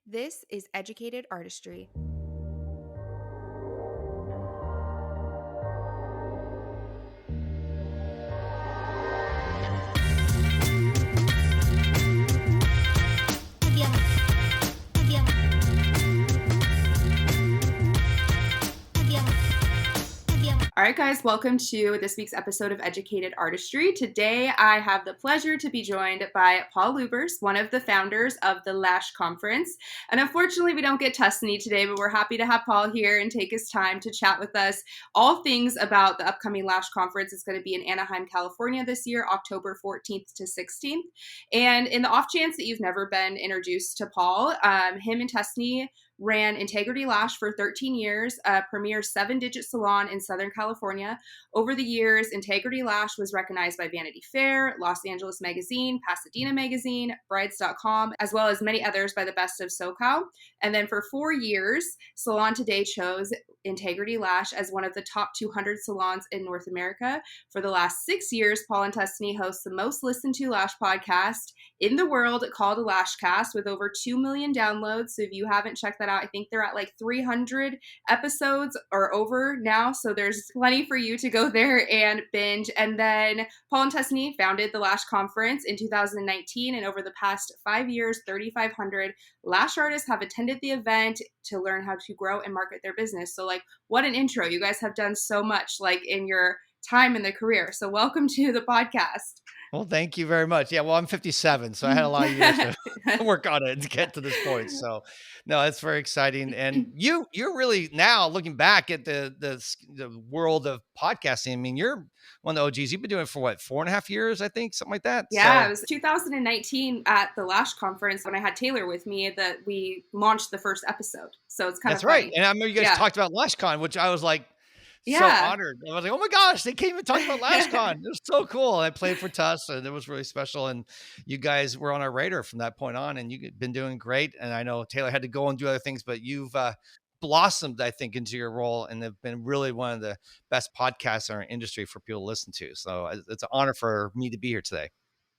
This is Educated Artistry. All right, guys, welcome to this week's episode of Educated Artistry. Today, I have the pleasure to be joined by Paul Lubbers, one of the founders of the Lash Conference. And unfortunately, we don't get Tusney today, but we're happy to have Paul here and take his time to chat with us all things about the upcoming Lash Conference. It's going to be in Anaheim, California this year, October 14th to 16th. And in the off chance that you've never been introduced to Paul, him and Tusney ran Integrity Lash for 13 years, a premier 7-digit salon in Southern California. Over the years, Integrity Lash was recognized by Vanity Fair, Los Angeles Magazine, Pasadena Magazine, Brides.com, as well as many others by the Best of SoCal. And then for 4 years, Salon Today chose Integrity Lash as one of the top 200 salons in North America. For the last 6 years, Paul and Tusney host the most listened to Lash podcast in the world called a Lashcast with over 2 million downloads. So if you haven't checked that out, I think they're at like 300 episodes or over now. So there's plenty for you to go there and binge. And then Paul and Tusney founded the Lash Conference in 2019. And over the past 5 years, 3,500 lash artists have attended the event to learn how to grow and market their business. So like, what an intro. You guys have done so much like in your time in the career. So welcome to the podcast. Well, thank you very much. Yeah, well, I'm 57, so I had a lot of years to work on it to get to this point. So, no, it's very exciting. And you're really now looking back at the world of podcasting. I mean, you're one of the OGs. You've been doing it for what, 4.5 years, I think, something like that. Yeah, it So was 2019 at the Lash Conference when I had Taylor with me that we launched the first episode. So it's kind of that's right. funny. And I remember you guys Yeah. talked about Lash Con, which I was like so Yeah. honored. I was like, oh my gosh, they came and talked about Lash Con. It was so cool. I played for Tuss and it was really special. And you guys were on our radar from that point on, and you've been doing great. And I know Taylor had to go and do other things, but you've blossomed, I think, into your role and have been really one of the best podcasts in our industry for people to listen to. So it's an honor for me to be here today.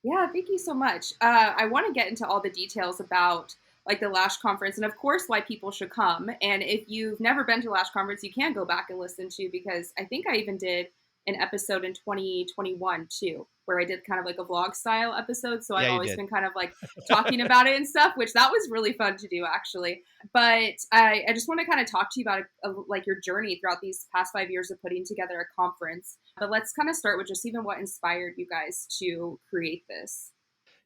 Yeah, thank you so much. I want to get into all the details about like the Lash Conference and of course why people should come. And if you've never been to Lash Conference, you can go back and listen to, because I think I even did an episode in 2021 too, where I did kind of like a vlog style episode. So I've Yeah, you always did. been kind of like talking about it and stuff, which that was really fun to do actually. But I just want to kind of talk to you about like your journey throughout these past 5 years of putting together a conference. But let's kind of start with just even what inspired you guys to create this.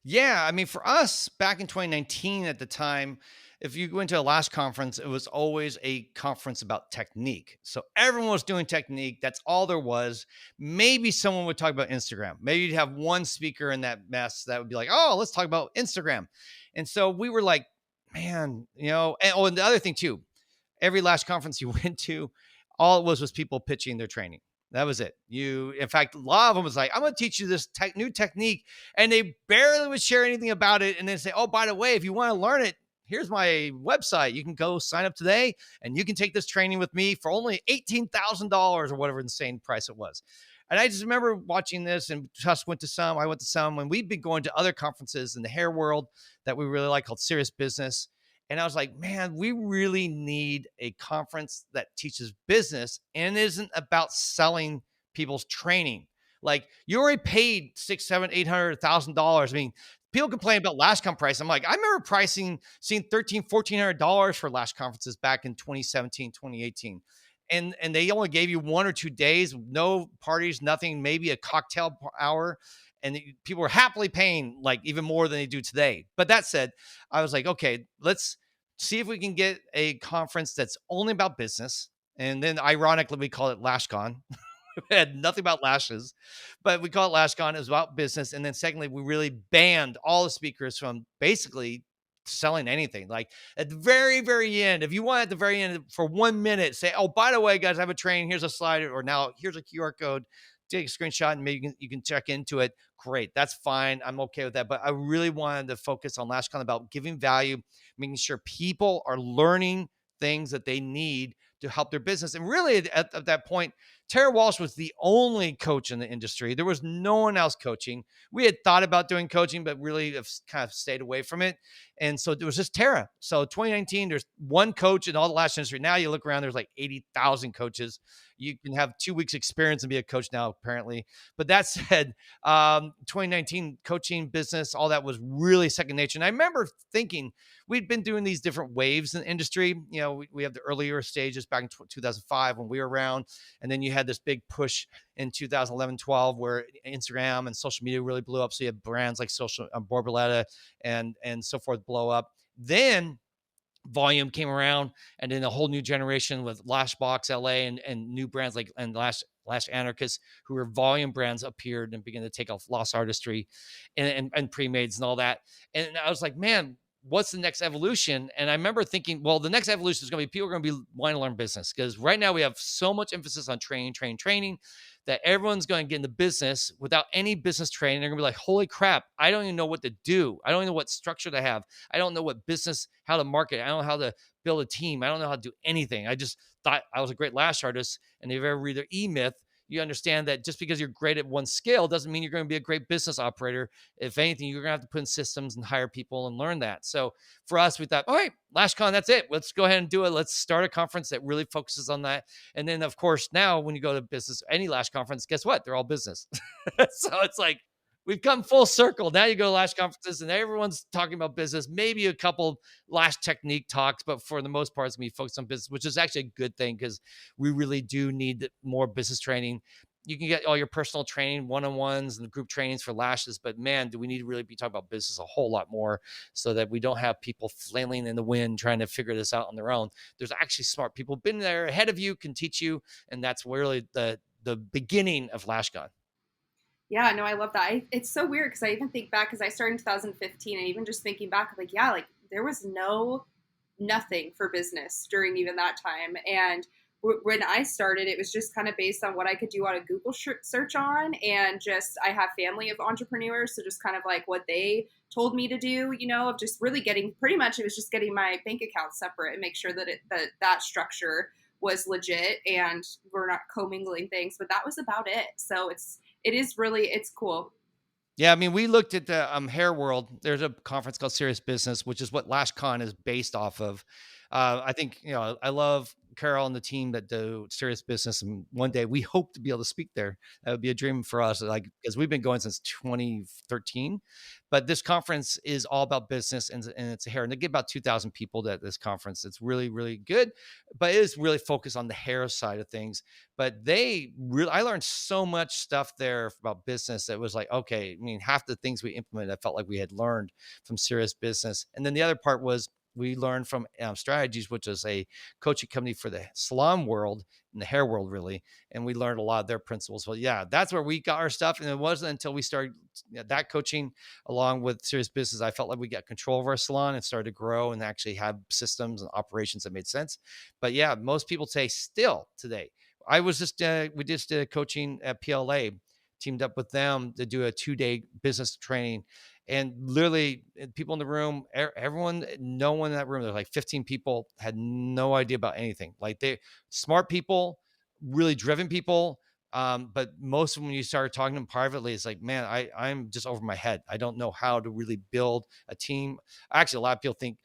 Yeah, I mean, for us back in 2019 at the time, if you went to a Lash conference, it was always a conference about technique. So everyone was doing technique. That's all there was. Maybe someone would talk about Instagram. Maybe you'd have one speaker in that mess that would be like, oh, let's talk about Instagram. And so we were like, man, and the other thing too, every Lash conference you went to, all it was people pitching their training. That was it. In fact, a lot of them was like, I'm going to teach you this new technique. And they barely would share anything about it. And then say, oh, by the way, if you want to learn it, here's my website. You can go sign up today and you can take this training with me for only $18,000 or whatever insane price it was. And I just remember watching this, and Tuss went to some, I went to some, and we've been going to other conferences in the hair world that we really like called Serious Business. And I was like, man, we really need a conference that teaches business and isn't about selling people's training. Like, you already paid $600,000, $700,000, $800,000. I mean, people complain about Lash Con price. I'm like, I remember seeing $1,300, $1,400 for Lash conferences back in 2017, 2018. And they only gave you 1 or 2 days, no parties, nothing, maybe a cocktail hour. And people were happily paying like even more than they do today. But that said, I was like, okay, let's see if we can get a conference that's only about business. And then ironically, we call it Lash Con. We had nothing about lashes, but we call it Lash Con. It was about business. And then secondly, we really banned all the speakers from basically selling anything. Like at the very, very end, if you want at the very end for 1 minute, say, oh, by the way, guys, I have a training. Here's a slide, or now here's a QR code. Take a screenshot and maybe you can check into it. Great. That's fine. I'm okay with that. But I really wanted to focus on Lash Con about giving value, making sure people are learning things that they need to help their business. And really at that point, Tara Walsh was the only coach in the industry. There was no one else coaching. We had thought about doing coaching, but really have kind of stayed away from it. And so it was just Tara. So 2019, there's one coach in all the lash industry. Now you look around, there's like 80,000 coaches. You can have 2 weeks experience and be a coach now, apparently. But that said, 2019 coaching business, all that was really second nature. And I remember thinking we'd been doing these different waves in the industry. We have the earlier stages back in 2005 when we were around. And then you had this big push in 2011, 12, where Instagram and social media really blew up. So you have brands like Social Borboleta and so forth blow up. Then volume came around, and then a whole new generation with Lashbox LA and new brands like and Lash Anarchists, who were volume brands, appeared and began to take off lost artistry and pre-mades and all that. And I was like, man, what's the next evolution? And I remember thinking, well, the next evolution is going to be people are going to be wanting to learn business, because right now we have so much emphasis on training that everyone's going to get into business without any business training. They're going to be like, holy crap, I don't even know what to do. I don't even know what structure to have. I don't know what business, how to market. I don't know how to build a team. I don't know how to do anything. I just thought I was a great lash artist. And if you ever read their E-Myth, you understand that just because you're great at one scale doesn't mean you're going to be a great business operator. If anything, you're going to have to put in systems and hire people and learn that. So for us, we thought, all right, Lash Con, that's it. Let's go ahead and do it. Let's start a conference that really focuses on that. And then, of course, now when you go to business, any Lash conference, guess what? They're all business. So it's like, we've come full circle. Now you go to lash conferences and everyone's talking about business, maybe a couple lash technique talks, but for the most part, it's going to be focused on business, which is actually a good thing because we really do need more business training. You can get all your personal training, one-on-ones and group trainings for lashes, but man, do we need to really be talking about business a whole lot more so that we don't have people flailing in the wind trying to figure this out on their own. There's actually smart people been there ahead of you, can teach you, and that's really the beginning of LashCon. Yeah, no, I love that. It's so weird because I even think back because I started in 2015, and even just thinking back, like, yeah, like there was nothing for business during even that time. And when I started, it was just kind of based on what I could do on a Google search on, and just I have family of entrepreneurs, so just kind of like what they told me to do, of just really getting pretty much it was just getting my bank account separate and make sure that that structure was legit and we're not commingling things. But that was about it. So it is really it's cool. Yeah, I mean, we looked at the hair world. There's a conference called Serious Business, which is what LashCon is based off of. I think I love Carol and the team that do Serious Business, and one day we hope to be able to speak there. That would be a dream for us, like because we've been going since 2013. But this conference is all about business, and it's a hair, and they get about 2,000 people at this conference. It's really really good, but it is really focused on the hair side of things. But I learned so much stuff there about business that was like, okay, I mean, half the things we implemented, I felt like we had learned from Serious Business. And then the other part was we learned from Strategies, which is a coaching company for the salon world and the hair world, really. And we learned a lot of their principles. Well, yeah, that's where we got our stuff. And it wasn't until we started that coaching along with Serious Business, I felt like we got control of our salon and started to grow and actually have systems and operations that made sense. But yeah, most people say still today, we just did a coaching at PLA, teamed up with them to do a 2-day business training. And literally people in the room, everyone, no one in that room, there's like 15 people, had no idea about anything. Like they smart people, really driven people. But most of them, when you start talking to them privately, it's like, man, I'm just over my head. I don't know how to really build a team. Actually, a lot of people think,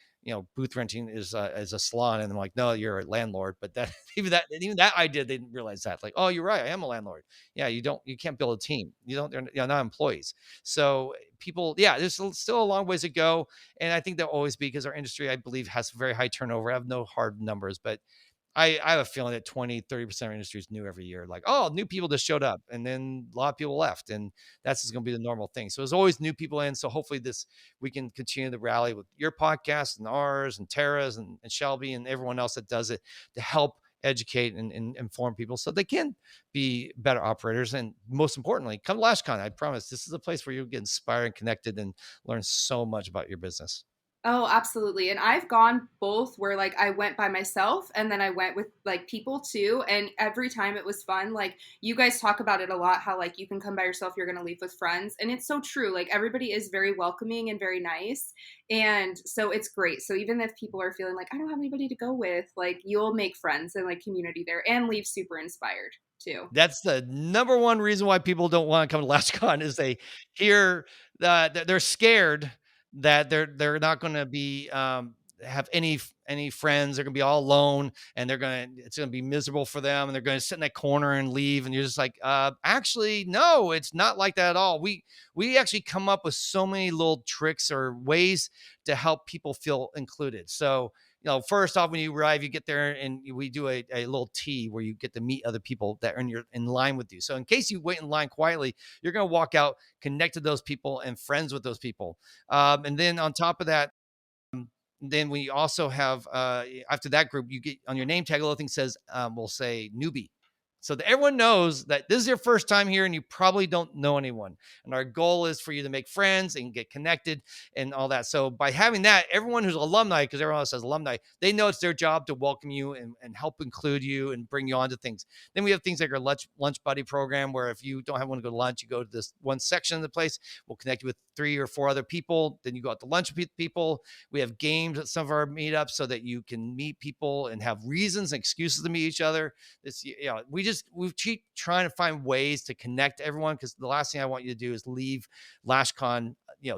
booth renting is a salon, and I'm like, no, you're a landlord. But that even that idea, they didn't realize that. Like, oh, you're right, I am a landlord. Yeah, you can't build a team. They're not employees. So people, yeah, there's still a long ways to go, and I think there'll always be, because our industry, I believe, has very high turnover. I have no hard numbers, but I have a feeling that 20-30% of industry is new every year. Like, oh, new people just showed up and then a lot of people left. And that's just going to be the normal thing. So there's always new people in. So hopefully we can continue the rally with your podcast and ours and Tara's and Shelby and everyone else that does it to help educate and inform people so they can be better operators. And most importantly, come to LashCon. I promise this is a place where you'll get inspired and connected and learn so much about your business. Oh, absolutely. And I've gone both where like I went by myself and then I went with like people too. And every time it was fun. Like you guys talk about it a lot, how like you can come by yourself, you're going to leave with friends. And it's so true. Like everybody is very welcoming and very nice. And so it's great. So even if people are feeling like, I don't have anybody to go with, like you'll make friends and like community there and leave super inspired too. That's the number one reason why people don't wanna come to LashCon is they hear that they're scared that they're not gonna be, have any friends. They're gonna be all alone, and it's gonna be miserable for them, and they're gonna sit in that corner and leave, and you're just like, actually, no, it's not like that at all. We actually come up with so many little tricks or ways to help people feel included. So, first off, when you arrive, you get there and we do a little tea where you get to meet other people that are in line with you. So in case you wait in line quietly, you're going to walk out, connect to those people and friends with those people. And then on top of that, then we also have after that group, you get on your name tag, a little thing says, we'll say newbie. So that everyone knows that this is your first time here and you probably don't know anyone. And our goal is for you to make friends and get connected and all that. So by having that, everyone who's alumni, because everyone else has alumni, they know it's their job to welcome you and help include you and bring you on to things. Then we have things like our lunch buddy program, where if you don't have one to go to lunch, you go to this one section of the place. We'll connect you with 3 or 4 other people. Then you go out to lunch with people. We have games at some of our meetups so that you can meet people and have reasons and excuses to meet each other. We keep trying to find ways to connect everyone, because the last thing I want you to do is leave LashCon,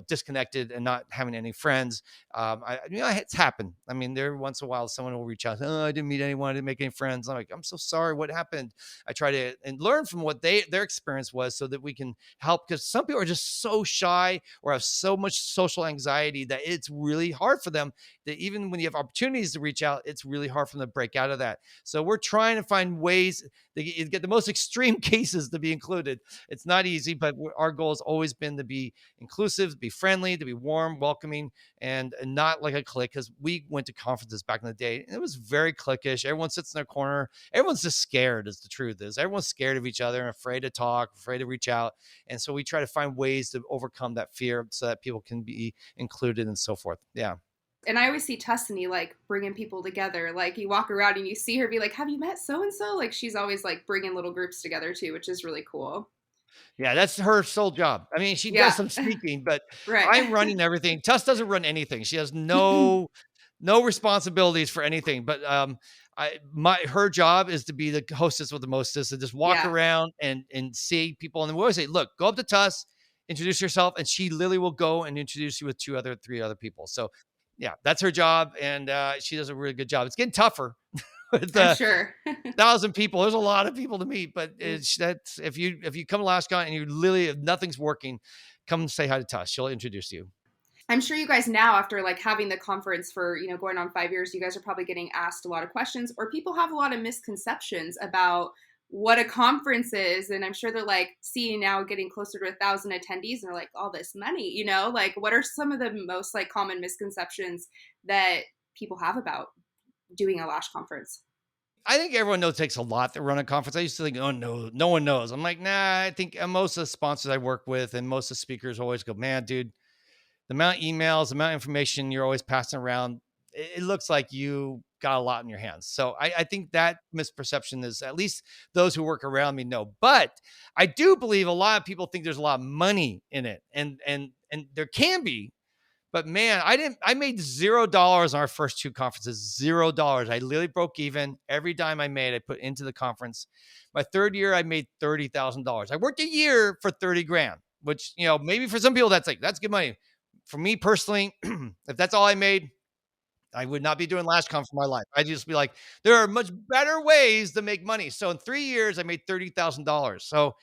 disconnected and not having any friends. It's happened. I mean, there once in a while someone will reach out, oh, I didn't meet anyone, I didn't make any friends. I'm like, I'm so sorry, what happened? I try to and learn from what their experience was so that we can help, because some people are just so shy or have so much social anxiety that it's really hard for them, that even when you have opportunities to reach out, it's really hard for them to break out of that. So we're trying to find ways to get the most extreme cases to be included. It's not easy, but our goal has always been to be inclusive, to be friendly, to be warm, welcoming, and not like a clique. Because we went to conferences back in the day, and it was very cliquish. Everyone sits in their corner. Everyone's just scared, as the truth is. Everyone's scared of each other and afraid to talk, afraid to reach out. And so we try to find ways to overcome that fear so that people can be included and so forth. Yeah. And I always see Tuscany like bringing people together. Like you walk around and you see her be like, "Have you met so and so?" Like she's always like bringing little groups together too, which is really cool. Yeah, that's her sole job. I mean, she does Yeah, some speaking, but right. I'm running everything. Tuss doesn't run anything. She has no responsibilities for anything. But her job is to be the hostess with the mostest and just walk Yeah, around and see people. And we always say, look, go up to Tuss, introduce yourself, and she literally will go and introduce you with 3 other people. So yeah, that's her job, and she does a really good job. It's getting tougher with I'm sure. 1,000 people. There's a lot of people to meet, but that's if you come to Alaska and you literally, if nothing's working, come and say hi to Tuss. She'll introduce you. I'm sure you guys now, after like having the conference for going on 5 years, you guys are probably getting asked a lot of questions, or people have a lot of misconceptions about what a conference is. And I'm sure they're like seeing now getting closer to 1,000 attendees, and they're like, all this money, like what are some of the most like common misconceptions that people have about doing a Lash conference? I think everyone knows it takes a lot to run a conference. I used to think, oh no, no one knows. I'm like, nah. I think most of the sponsors I work with and most of the speakers always go, man, dude, the amount of emails, the amount of information you're always passing around, it looks like you got a lot in your hands. So I think that misperception is, at least those who work around me know. But I do believe a lot of people think there's a lot of money in it, and there can be. But man, I made $0 on our first 2 conferences. $0. I literally broke even. Every dime I made, I put into the conference. My third year, I made $30,000. I worked a year for 30 grand, which, maybe for some people that's good money. For me personally, if that's all I made, I would not be doing LashCon for my life. I'd just be like, there are much better ways to make money. So in 3 years, I made $30,000. So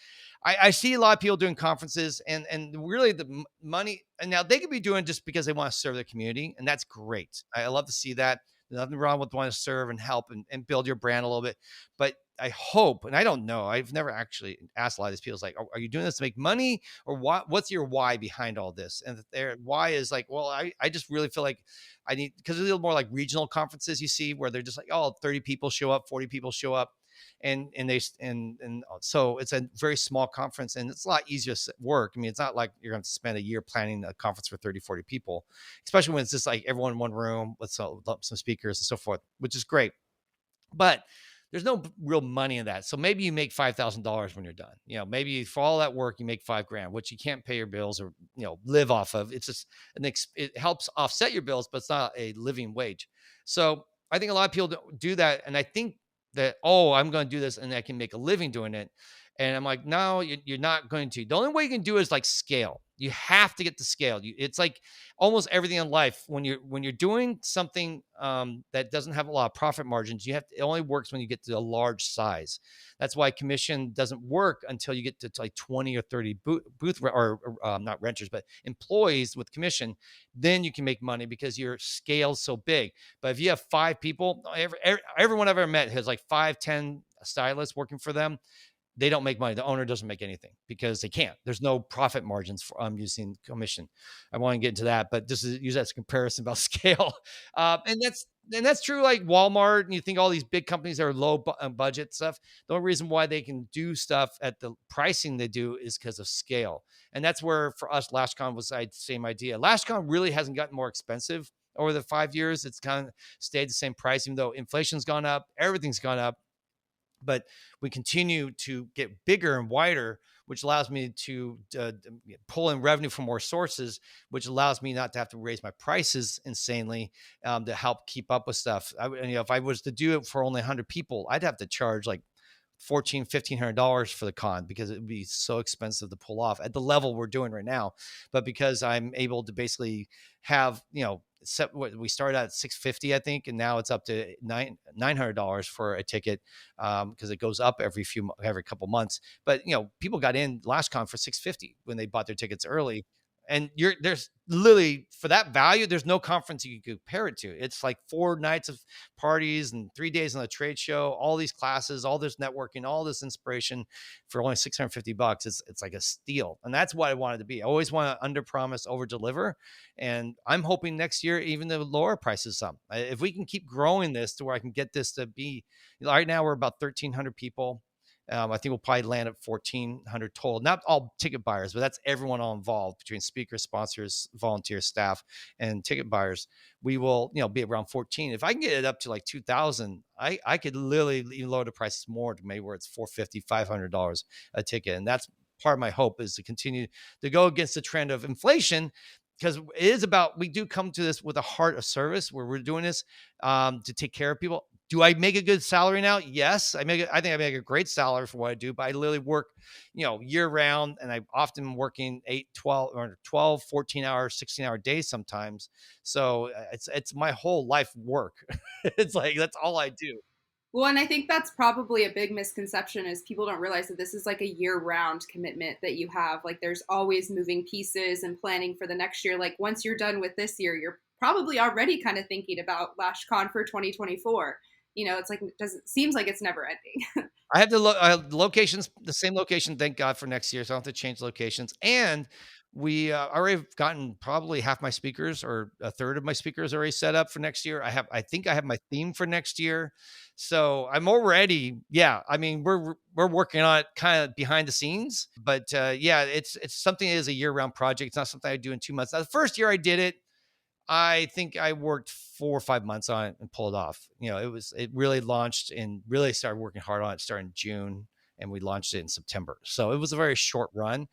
I see a lot of people doing conferences, and really the money. And now they could be doing just because they want to serve their community, and that's great. I love to see that. There's nothing wrong with wanting to serve and help and build your brand a little bit. But I hope, and I don't know, I've never actually asked a lot of these people, like, are you doing this to make money, or what's your why behind all this? And their why is like, well, I just really feel like I need, because it's a little more like regional conferences you see where they're just like, oh, 30 people show up, 40 people show up. And so it's a very small conference, and it's a lot easier to work. I mean, it's not like you're going to spend a year planning a conference for 30, 40 people, especially when it's just like everyone in one room with some speakers and so forth, which is great. But there's no real money in that. So maybe you make $5,000 when you're done. Maybe for all that work, you make 5 grand, which you can't pay your bills or, live off of. It's just it helps offset your bills, but it's not a living wage. So I think a lot of people don't do that. And I think that, oh, I'm going to do this and I can make a living doing it. And I'm like, no, you're not going to. The only way you can do it is like scale. You have to get to scale. It's like almost everything in life. When you're doing something that doesn't have a lot of profit margins, it only works when you get to a large size. That's why commission doesn't work until you get to like 20 or 30 booth or not renters, but employees with commission. Then you can make money because your scale's so big. But if you have 5 people, everyone I've ever met has like 5, 10 stylists working for them. They don't make money. The owner doesn't make anything because they can't. There's no profit margins for using commission. I want to get into that, but just use that as a comparison about scale. And that's true. Like Walmart, and you think all these big companies are low budget stuff. The only reason why they can do stuff at the pricing they do is because of scale. And that's where for us, Lash Con was the same idea. Lash Con really hasn't gotten more expensive over the 5 years. It's kind of stayed the same price, even though inflation's gone up, everything's gone up. But we continue to get bigger and wider, which allows me to pull in revenue from more sources, which allows me not to have to raise my prices insanely to help keep up with stuff. If I was to do it for only 100 people, I'd have to charge like $1,400 for the con because it would be so expensive to pull off at the level we're doing right now. But because I'm able to basically have, we started at $650, I think, and now it's up to $900 for a ticket because it goes up every couple months. But people got in Lash Con for $650 when they bought their tickets early. And there's literally for that value, there's no conference you can compare it to. It's like 4 nights of parties and 3 days on the trade show, all these classes, all this networking, all this inspiration for only $650. It's like a steal. And that's what I wanted to be. I always want to under promise, over deliver. And I'm hoping next year, even the lower prices some. If we can keep growing this to where I can get this to be, right now we're about 1,300 people. I think we'll probably land at 1,400 total. Not all ticket buyers, but that's everyone all involved between speakers, sponsors, volunteers, staff, and ticket buyers. We will, be around 14. If I can get it up to like 2,000, I could literally even lower the prices more to maybe where it's $450, $500 a ticket. And that's part of my hope is to continue to go against the trend of inflation. Because it is about, we do come to this with a heart of service where we're doing this to take care of people. Do I make a good salary now? Yes, I think I make a great salary for what I do, but I literally work, year round, and I'm often working 8, 12 or 12, 14 hours, 16-hour days sometimes. So it's my whole life work. It's like, that's all I do. Well, and I think that's probably a big misconception is people don't realize that this is like a year-round commitment that you have. Like there's always moving pieces and planning for the next year. Like once you're done with this year, you're probably already kind of thinking about Lash Con for 2024. It's like it seems like it's never ending. I have locations, the same location, thank God, for next year, so I don't have to change locations. And we already have gotten probably half my speakers or a third of my speakers already set up for next year. I think I have my theme for next year, so I'm already. Yeah, I mean, we're working on it kind of behind the scenes, but yeah, it's something that is a year round project. It's not something I do in 2 months. Now, the first year I did it, I think I worked 4 or 5 months on it and pulled it off. It really launched and really started working hard on it starting in June, and we launched it in September. So it was a very short run,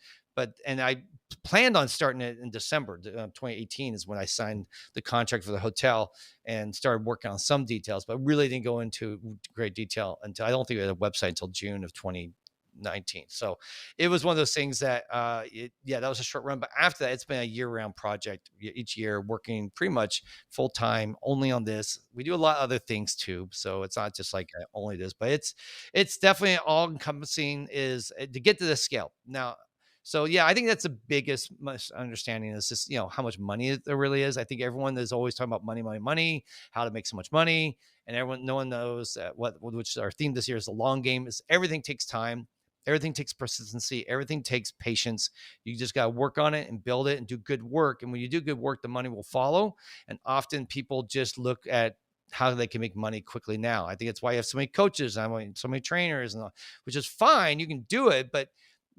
and I planned on starting it in December. 2018 is when I signed the contract for the hotel and started working on some details, but really didn't go into great detail until, I don't think we had a website until June of 2019. So it was one of those things that, that was a short run. But after that, it's been a year-round project each year, working pretty much full time only on this. We do a lot of other things too, so it's not just like only this, but it's definitely all encompassing is to get to this scale now. So yeah, I think that's the biggest misunderstanding is just how much money there really is. I think everyone is always talking about money, money, money, how to make so much money, and no one knows which our theme this year is the long game. Is everything takes time. Everything takes persistency. Everything takes patience. You just got to work on it and build it and do good work. And when you do good work, the money will follow. And often people just look at how they can make money quickly now. I think it's why you have so many coaches, I mean, so many trainers, and which is fine. You can do it, but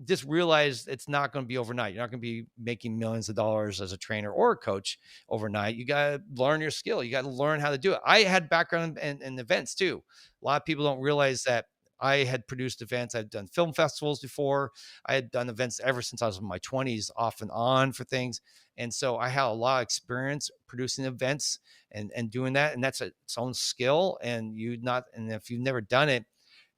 just realize it's not going to be overnight. You're not going to be making millions of dollars as a trainer or a coach overnight. You got to learn your skill. You got to learn how to do it. I had background in events too. A lot of people don't realize that I had produced events. I've done film festivals before. I had done events ever since I was in my 20s, off and on for things. And so I had a lot of experience producing events and doing that. And that's its own skill. And if you've never done it,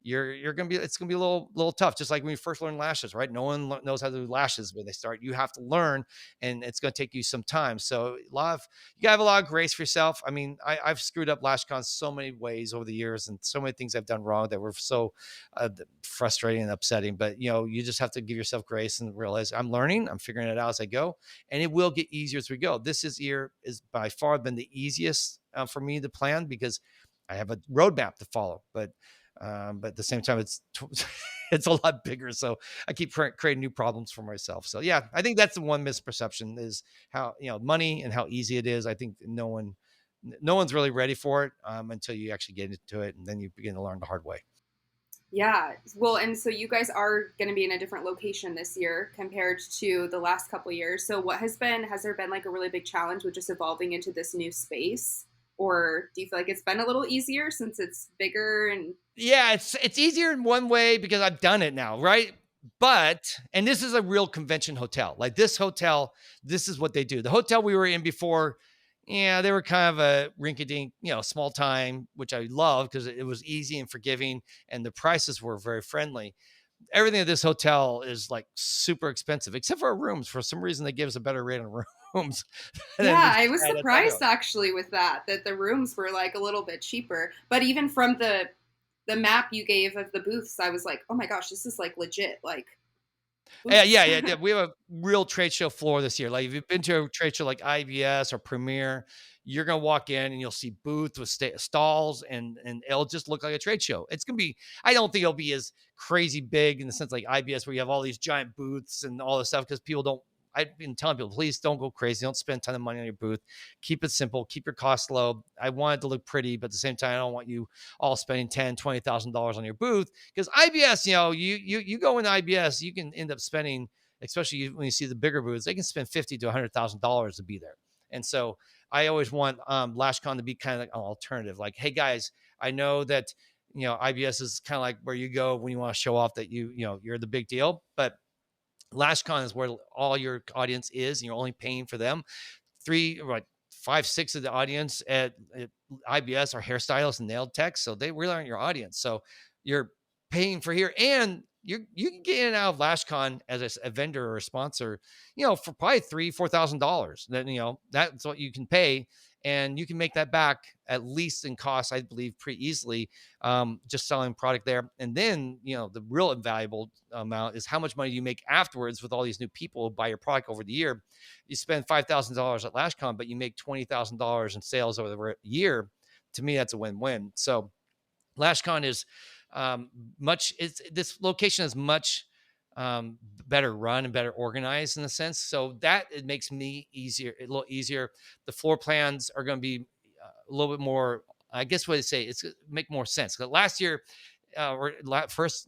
you're gonna be it's gonna be a little tough. Just like when you first learn lashes, right? No one knows how to do lashes when they start. You have to learn, and it's gonna take you some time. So you gotta have a lot of grace for yourself. I mean, I've screwed up Lash Con so many ways over the years, and so many things I've done wrong that were so frustrating and upsetting. But you just have to give yourself grace and realize I'm learning, I'm figuring it out as I go, and it will get easier as we go. This year is by far been the easiest for me to plan because I have a roadmap to follow, but at the same time, it's a lot bigger. So I keep creating new problems for myself. So yeah, I think that's the one misperception is how money and how easy it is. I think no one's really ready for it until you actually get into it, and then you begin to learn the hard way. Yeah. Well, and so you guys are going to be in a different location this year compared to the last couple years. So has there been like a really big challenge with just evolving into this new space? Or do you feel like it's been a little easier since it's bigger and Yeah, it's easier in one way because I've done it now, right? But and this is a real convention hotel. Like this hotel, this is what they do. The hotel we were in before, yeah, they were kind of a rinky-dink, small time, which I love because it was easy and forgiving, and the prices were very friendly. Everything at this hotel is like super expensive, except for our rooms. For some reason, they give us a better rate on rooms than we yeah, I was had at that surprised actually with that the rooms were like a little bit cheaper. But even from the map you gave of the booths, I was like, "Oh my gosh, this is like legit like Yeah, booths." yeah, yeah, yeah. We have a real trade show floor this year. Like if you've been to a trade show like IBS or Premiere, you're gonna walk in and you'll see booths with stalls, and it'll just look like a trade show. It's gonna be. I don't think it'll be as crazy big in the sense like IBS where you have all these giant booths and all this stuff because people don't. I've been telling people, please don't go crazy. Don't spend a ton of money on your booth. Keep it simple. Keep your costs low. I want it to look pretty, but at the same time, I don't want you all spending $10,000, $20,000 on your booth because IBS, you go into IBS, you can end up spending, especially when you see the bigger booths, they can spend $50,000 to $100,000 to be there. And so I always want Lash Con to be kind of like an alternative. Like, hey guys, I know that IBS is kind of like where you go when you want to show off that you're the big deal, but Lash Con is where all your audience is, and you're only paying for them. Three, like five, six of the audience at IBS are hairstylists and nail techs, so they really aren't your audience. So you're paying for here, and you can get in and out of LashCon as a vendor or a sponsor, for probably $3,000-$4,000. Then that's what you can pay, and you can make that back at least in cost, I believe, pretty easily, just selling product there. And then the real invaluable amount is how much money you make afterwards with all these new people who buy your product over the year. You spend $5,000 at LashCon, but you make $20,000 in sales over the year. To me, that's a win-win. So LashCon is this location is much better run and better organized in a sense. So that it makes me a little easier. The floor plans are going to be a little bit more, I guess what they say, it's make more sense. Because last year, first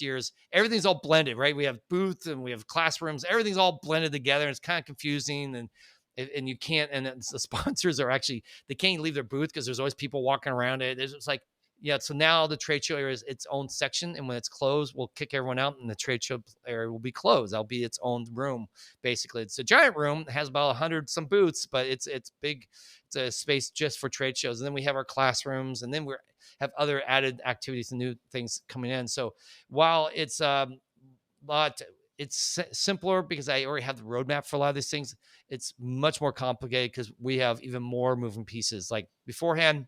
years, everything's all blended, right? We have booths and we have classrooms, everything's all blended together. And it's kind of confusing and you can't, and the sponsors are actually, they can't leave their booth because there's always people walking around it. It's like, yeah. So now the trade show area is its own section. And when it's closed, we'll kick everyone out and the trade show area will be closed. That'll be its own room. Basically, it's a giant room. It has about 100 some booths, but it's big. It's a space just for trade shows. And then we have our classrooms, and then we have other added activities and new things coming in. So while it's lot, it's simpler because I already have the roadmap for a lot of these things. It's much more complicated because we have even more moving pieces. Like beforehand,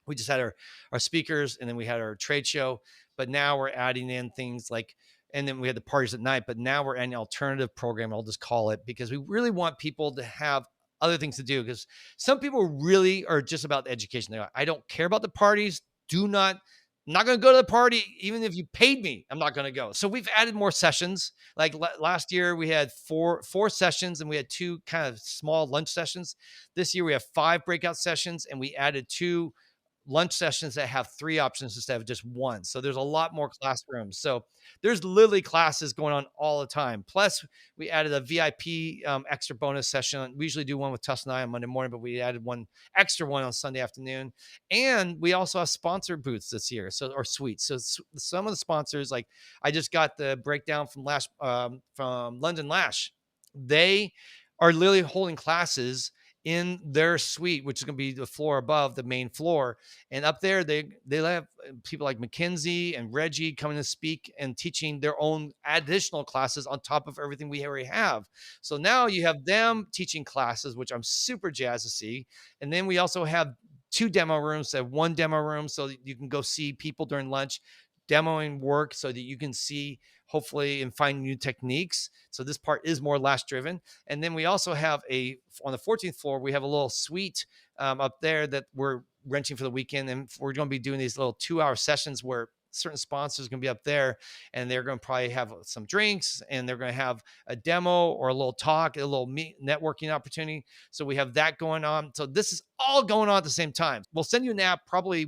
we just had our speakers, and then we had our trade show, but now we're adding in things like, and then we had the parties at night, but now we're adding an alternative program. I'll just call it, because we really want people to have other things to do. Because some people really are just about the education. They're like, I don't care about the parties. I'm not going to go to the party. Even if you paid me, I'm not going to go. So we've added more sessions. Like last year we had four sessions, and we had two kind of small lunch sessions. This year we have 5 breakout sessions, and we added 2 lunch sessions that have 3 options instead of just 1. So there's a lot more classrooms. So there's literally classes going on all the time. Plus, we added a VIP extra bonus session. We usually do one with Tuss and I on Monday morning, but we added one extra one on Sunday afternoon. And we also have sponsor booths this year, so or suites. So some of the sponsors, like I just got the breakdown from from London Lash. They are literally holding classes in their suite, which is going to be the floor above the main floor. And up there, they have people like McKinsey and Reggie coming to speak and teaching their own additional classes on top of everything we already have. So now you have them teaching classes, which I'm super jazzed to see. And then we also have 2 demo rooms, so one demo room so that you can go see people during lunch demoing work so that you can see hopefully and find new techniques. So this part is more lash driven. And then we also have on the 14th floor, we have a little suite up there that we're renting for the weekend. And we're going to be doing these little 2-hour sessions where certain sponsors are going to be up there and they're going to probably have some drinks and they're going to have a demo or a little talk, a little networking opportunity. So we have that going on. So this is all going on at the same time. We'll send you an app probably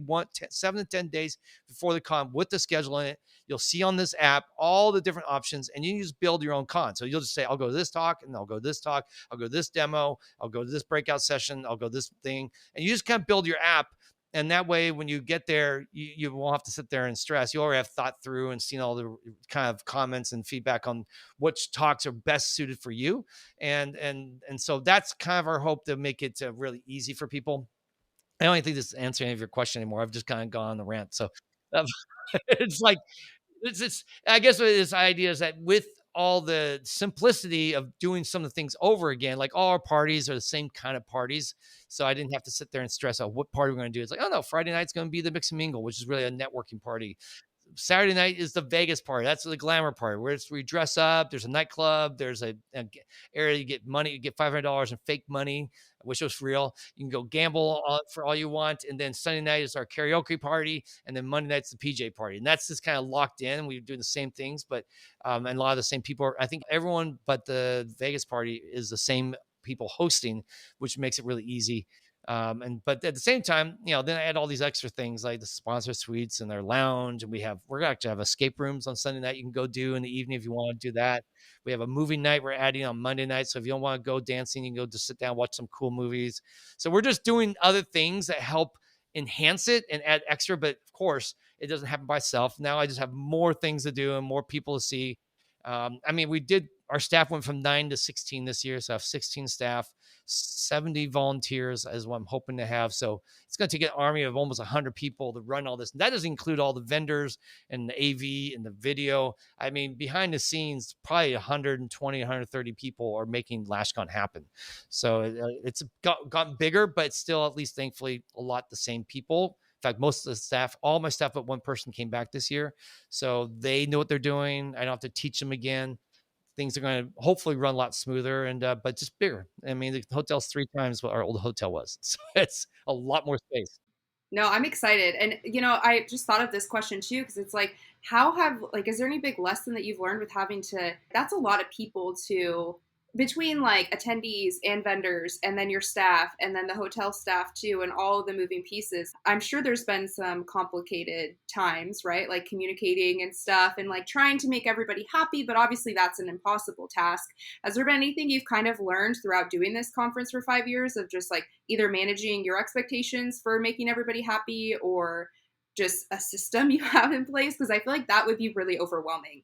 7 to 10 days before the con with the schedule in it. You'll see on this app all the different options and you just build your own con. So you'll just say, I'll go to this talk and I'll go to this talk. I'll go to this demo. I'll go to this breakout session. I'll go to this thing. And you just kind of build your app. And that way, when you get there, you won't have to sit there and stress. You already have thought through and seen all the kind of comments and feedback on which talks are best suited for you. And so that's kind of our hope to make it really easy for people. I don't think this is answering any of your question anymore. I've just kind of gone on the rant. So um, it's like, it's I guess this idea is that with all the simplicity of doing some of the things over again, like all our parties are the same kind of parties. So I didn't have to sit there and stress out what party we're going to do. It's like, oh no, Friday night's going to be the mix and mingle, which is really a networking party. Saturday night is the Vegas party. That's the glamour party where we dress up. There's a nightclub. There's a area you get money. You get $500 in fake money. I wish it was real. You can go gamble for all you want. And then Sunday night is our karaoke party. And then Monday night's the PJ party. And that's just kind of locked in. We're doing the same things, but and a lot of the same people. I think everyone but the Vegas party is the same people hosting, which makes it really easy. But at the same time, then I add all these extra things like the sponsor suites and their lounge. And we're going to have escape rooms on Sunday night you can go do in the evening if you want to do that. We have a movie night we're adding on Monday night. So if you don't want to go dancing, you can go just sit down, watch some cool movies. So we're just doing other things that help enhance it and add extra. But of course, it doesn't happen by itself. Now I just have more things to do and more people to see. Our staff went from 9 to 16 this year. So I have 16 staff, 70 volunteers is what I'm hoping to have. So it's going to take an army of almost 100 people to run all this. And that doesn't include all the vendors and the AV and the video. I mean, behind the scenes, probably 120, 130 people are making Lash Con happen. So it's gotten bigger, but still, at least thankfully, a lot the same people. In fact, most of the staff, all my staff but one person came back this year. So they know what they're doing. I don't have to teach them again. Things are going to hopefully run a lot smoother but just bigger. I mean, the hotel's 3 times what our old hotel was. So it's a lot more space. No, I'm excited. And, I just thought of this question too, because it's like, is there any big lesson that you've learned with that's a lot of people between like attendees and vendors and then your staff and then the hotel staff too and all of the moving pieces. I'm sure there's been some complicated times, right? Like communicating and stuff and like trying to make everybody happy, but obviously that's an impossible task. Has there been anything you've kind of learned throughout doing this conference for 5 years of just like either managing your expectations for making everybody happy or just a system you have in place? Because I feel like that would be really overwhelming.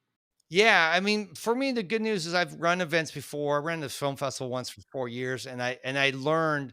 Yeah, I mean, for me, the good news is I've run events before. I ran this film festival once for 4 years, and I learned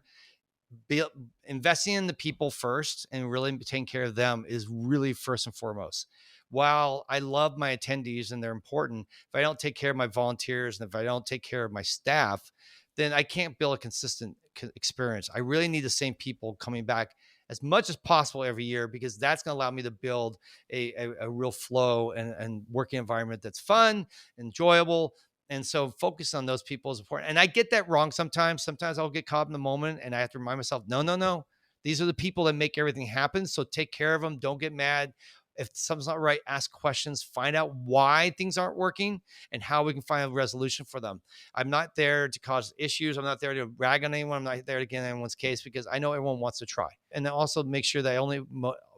be, investing in the people first and really taking care of them is really first and foremost. While I love my attendees and they're important, if I don't take care of my volunteers and if I don't take care of my staff, then I can't build a consistent experience. I really need the same people coming back as much as possible every year because that's going to allow me to build a real flow and working environment that's fun, enjoyable. And so focus on those people is important. And I get that wrong sometimes. Sometimes I'll get caught in the moment and I have to remind myself, no. These are the people that make everything happen. So take care of them. Don't get mad. If something's not right, ask questions, find out why things aren't working and how we can find a resolution for them. I'm not there to cause issues. I'm not there to rag on anyone. I'm not there to get anyone's case because I know everyone wants to try. And then also make sure that I only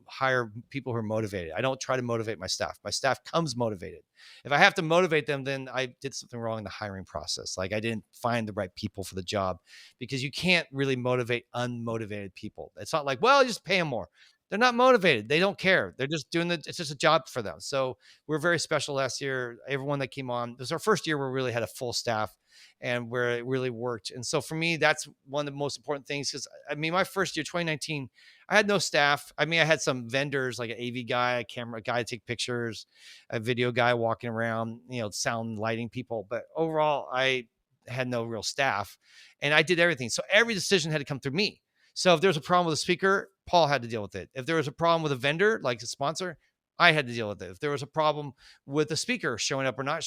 hire people who are motivated. I don't try to motivate my staff. My staff comes motivated. If I have to motivate them, then I did something wrong in the hiring process. Like I didn't find the right people for the job because you can't really motivate unmotivated people. It's not like, well, just pay them more. They're not motivated. They don't care. They're just doing it's just a job for them. So we're very special last year. Everyone that came on, this was our first year where we really had a full staff and where it really worked. And so for me, that's one of the most important things because I mean, my first year, 2019, I had no staff. I mean, I had some vendors like an AV guy, a camera guy to take pictures, a video guy walking around, sound lighting people. But overall, I had no real staff and I did everything. So every decision had to come through me. So if there was a problem with a speaker, Paul had to deal with it. If there was a problem with a vendor, like a sponsor, I had to deal with it. If there was a problem with the speaker showing up or not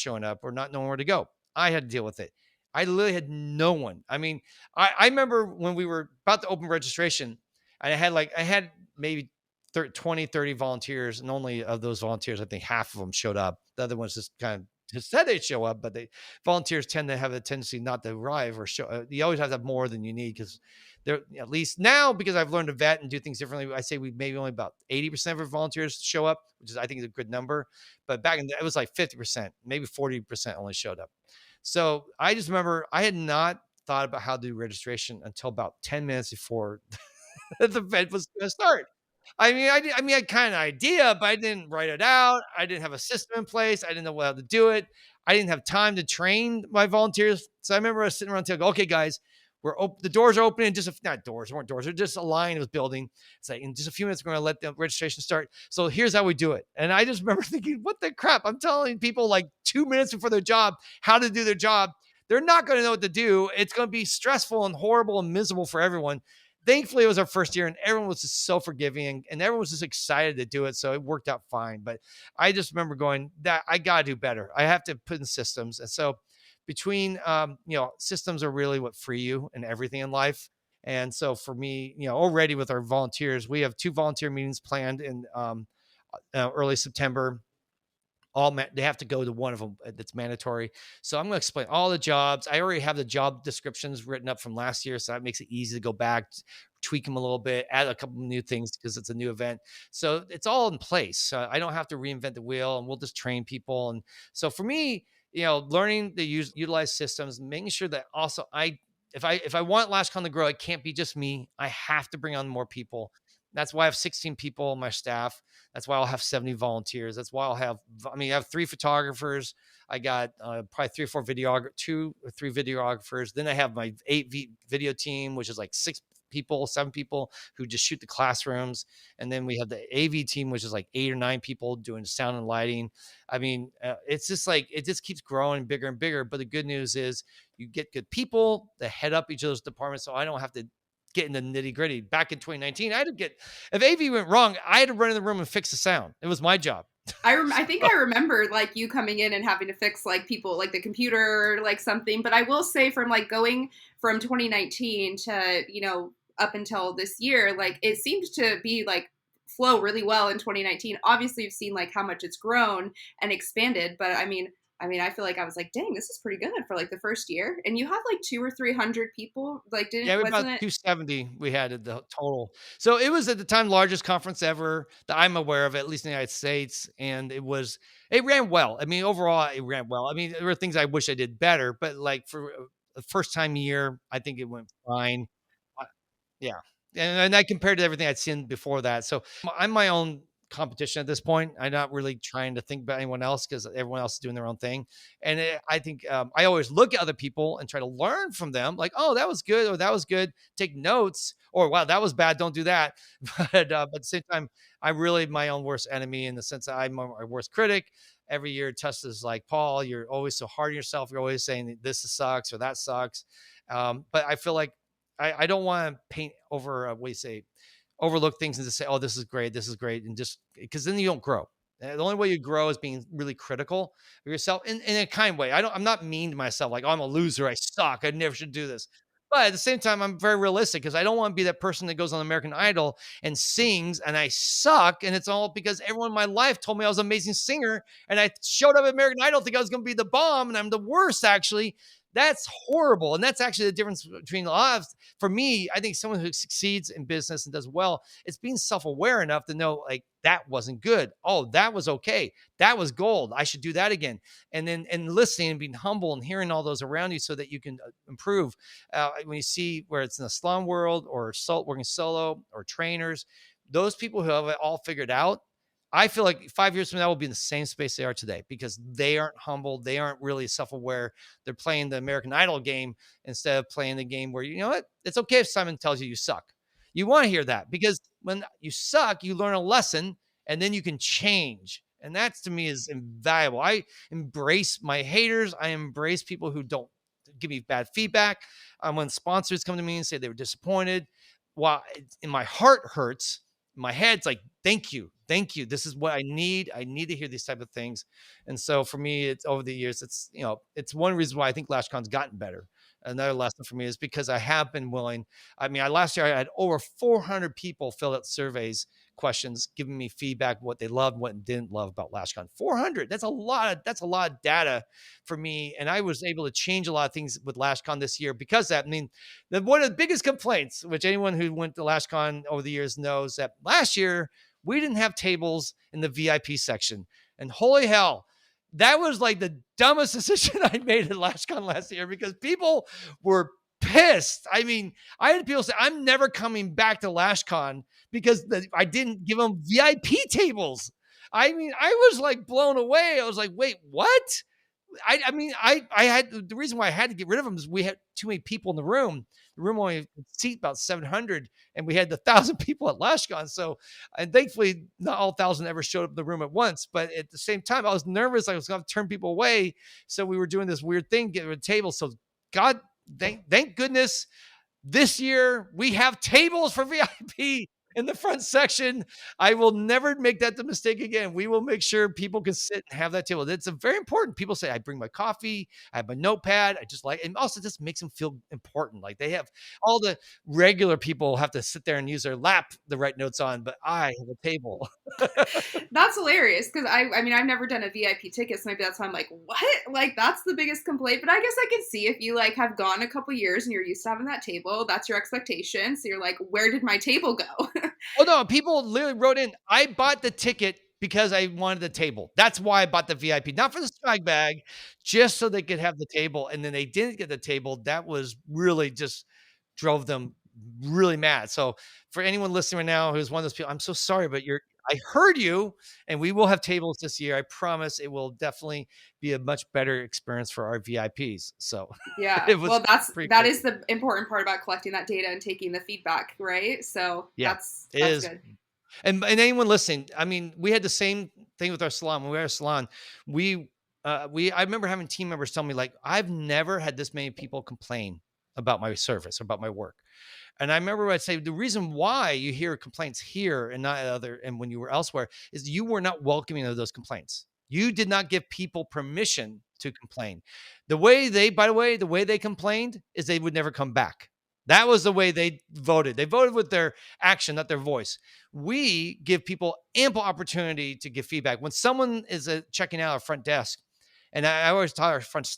knowing where to go, I had to deal with it. I literally had no one. I mean, I remember when we were about to open registration, I had maybe 20, 30 volunteers, and only of those volunteers, I think half of them showed up. The other ones just kind of just said they'd show up, but volunteers tend to have a tendency not to arrive or show. You always have to have more than you need because they're at least now because I've learned to vet and do things differently. I say we maybe only about 80% of our volunteers show up, which is I think is a good number. But back in it was like 50%, maybe 40% only showed up. So I just remember I had not thought about how to do registration until about 10 minutes before the event was going to start. I had kind of idea, but I didn't write it out. I didn't have a system in place. I didn't know how to do it. I didn't have time to train my volunteers. So I remember I was sitting around table, okay, guys, the doors are opening. Not doors, weren't doors. They're just a line was building. It's like in just a few minutes, we're going to let the registration start. So here's how we do it. And I just remember thinking, what the crap? I'm telling people like 2 minutes before their job how to do their job. They're not going to know what to do. It's going to be stressful and horrible and miserable for everyone. Thankfully, it was our first year and everyone was just so forgiving and everyone was just excited to do it. So it worked out fine. But I just remember going, that I got to do better. I have to put in systems. And so between, systems are really what free you and everything in life. And so for me, already with our volunteers, we have 2 volunteer meetings planned in early September. They have to go to one of them that's mandatory. So I'm going to explain all the jobs. I already have the job descriptions written up from last year, so that makes it easy to go back, tweak them a little bit, add a couple of new things because it's a new event. So it's all in place. I don't have to reinvent the wheel, and we'll just train people. And so for me, learning to utilize systems, making sure that also if I want Lash Con to grow, it can't be just me. I have to bring on more people. That's why I have 16 people on my staff. That's why I'll have 70 volunteers. That's why I have 3 photographers. I got probably 2 or 3 videographers. Then I have my video team, which is like 7 people who just shoot the classrooms. And then we have the AV team, which is like 8 or 9 people doing sound and lighting. It's just like, it just keeps growing bigger and bigger. But the good news is you get good people that head up each of those departments. So I don't have to get in the nitty gritty. Back in 2019, if AV went wrong, I had to run in the room and fix the sound. It was my job. I think I remember like you coming in and having to fix like people like the computer like something. But I will say from like going from 2019 to up until this year, like it seemed to be like flow really well in 2019. Obviously, you've seen like how much it's grown and expanded. But I feel like I was like, dang, this is pretty good for like the first year. And you have like 200 or 300 people. Like, Yeah, about wasn't it? 270 we had at the total. So it was at the time largest conference ever that I'm aware of, at least in the United States. And it ran well. I mean, overall, it ran well. I mean, there were things I wish I did better, but like for the first time year, I think it went fine. Uh, Yeah. And I compared to everything I'd seen before that. So I'm my own competition at this point. I'm not really trying to think about anyone else because everyone else is doing their own thing. I think I always look at other people and try to learn from them. Like, oh, that was good, or that was good. Take notes, or wow, that was bad. Don't do that. But at the same time, I'm really my own worst enemy in the sense that I'm my worst critic. Every year, Tess is like, Paul, you're always so hard on yourself. You're always saying this sucks or that sucks. But I feel like I don't want to paint over what do you say, overlook things and just say, oh, this is great. And just because then you don't grow. The only way you grow is being really critical of yourself in a kind way. I'm not mean to myself, like, oh, I'm a loser. I suck. I never should do this. But at the same time, I'm very realistic because I don't want to be that person that goes on American Idol and sings and I suck. And it's all because everyone in my life told me I was an amazing singer. And I showed up at American Idol thinking I was going to be the bomb. And I'm the worst, actually. That's horrible. And that's actually the difference between lives. For me, I think someone who succeeds in business and does well, it's being self aware enough to know, like, that wasn't good. Oh, that was okay. That was gold. I should do that again. And then, and listening and being humble and hearing all those around you so that you can improve when you see where it's in the slum world or working solo or trainers, those people who have it all figured out, I feel like 5 years from now we'll be in the same space they are today because they aren't humble. They aren't really self-aware. They're playing the American Idol game instead of playing the game where, you know what? It's okay if Simon tells you you suck. You want to hear that because when you suck, you learn a lesson and then you can change. And that to me is invaluable. I embrace my haters. I embrace people who don't give me bad feedback. When sponsors come to me and say they were disappointed, well, in my heart hurts. My head's like, thank you, thank you. This is what I need. I need to hear these type of things. And so for me, it's over the years. It's it's one reason why I think Lash Con's gotten better. Another lesson for me is because I have been willing. I mean, last year I had over 400 people fill out surveys, questions, giving me feedback, what they loved, what didn't love about LashCon. 400. That's a lot. That's a lot of data for me, and I was able to change a lot of things with LashCon this year because that. I mean, one of the biggest complaints, which anyone who went to LashCon over the years knows, that last year we didn't have tables in the VIP section, and holy hell, that was like the dumbest decision I made at LashCon last year because people were pissed. I mean, I had people say, I'm never coming back to LashCon because I didn't give them VIP tables. I mean, I was like blown away. I was like, wait, what? I mean, I had the reason why I had to get rid of them is we had too many people in the room. The room only seat about 700, and we had 1,000 people at LashCon. So, and thankfully, not all 1,000 ever showed up in the room at once. But at the same time, I was nervous. I was going to turn people away. So we were doing this weird thing, getting rid of tables. So God, thank goodness, this year we have tables for VIP in the front section. I will never make that the mistake again. We will make sure people can sit and have that table. It's a very important. People say, I bring my coffee, I have my notepad. I just like, and also just makes them feel important. Like they have all the regular people have to sit there and use their lap to write notes on, but I have a table. That's hilarious because I mean I've never done a VIP ticket, so maybe that's why I'm like, what? Like that's the biggest complaint. But I guess I can see if you like have gone a couple years and you're used to having that table, that's your expectation. So you're like, where did my table go? Oh no, people literally wrote in, I bought the ticket because I wanted the table. That's why I bought the VIP, not for the swag bag, just so they could have the table. And then they didn't get the table. That was really just drove them really mad. So for anyone listening right now who's one of those people, I'm so sorry, but I heard you, and we will have tables this year. I promise it will definitely be a much better experience for our VIPs. So Yeah. it was Well, pretty that cool. is the important part about collecting that data and taking the feedback, right? So Yeah, it that's is. good. And anyone listening, I mean, we had the same thing with our salon. When we were at our salon, I remember having team members tell me, like, I've never had this many people complain about my service, about my work. And I remember I'd say the reason why you hear complaints here and not other, and when you were elsewhere, is you were not welcoming of those complaints. You did not give people permission to complain. By the way, the way they complained is they would never come back. That was the way they voted. They voted with their action, not their voice. We give people ample opportunity to give feedback. When someone is checking out our front desk, and I always tell our front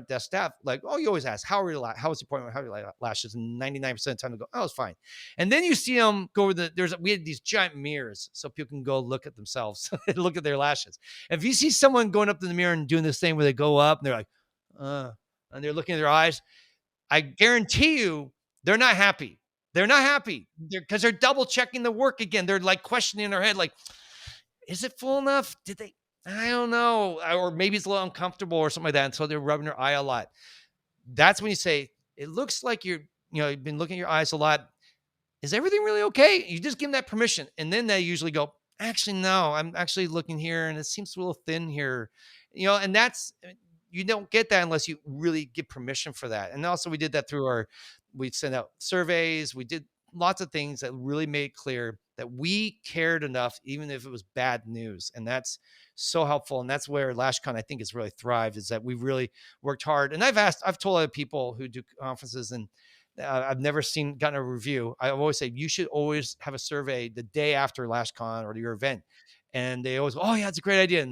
desk staff, like, oh, you always ask, how was the appointment? How are your lashes? And 99% of the time they go, oh, it's fine. And then you see them go over we had these giant mirrors so people can go look at themselves and look at their lashes. If you see someone going up to the mirror and doing this thing where they go up and they're like, and they're looking at their eyes, I guarantee you they're not happy. They're not happy because they're double checking the work again. They're like questioning in their head, like, is it full enough? I don't know. Or maybe it's a little uncomfortable or something like that. And so they're rubbing their eye a lot. That's when you say, it looks like you've been looking at your eyes a lot. Is everything really okay? You just give them that permission. And then they usually go, actually, no, I'm actually looking here and it seems a little thin here. And you don't get that unless you really give permission for that. And also we did that we sent out surveys. We did lots of things that really made clear that we cared enough, even if it was bad news. And that's so helpful. And that's where LashCon, I think, has really thrived, is that we really worked hard. And I've told other people who do conferences, and I've never gotten a review. I always say you should always have a survey the day after Lash Con or your event. And they always, oh yeah, it's a great idea.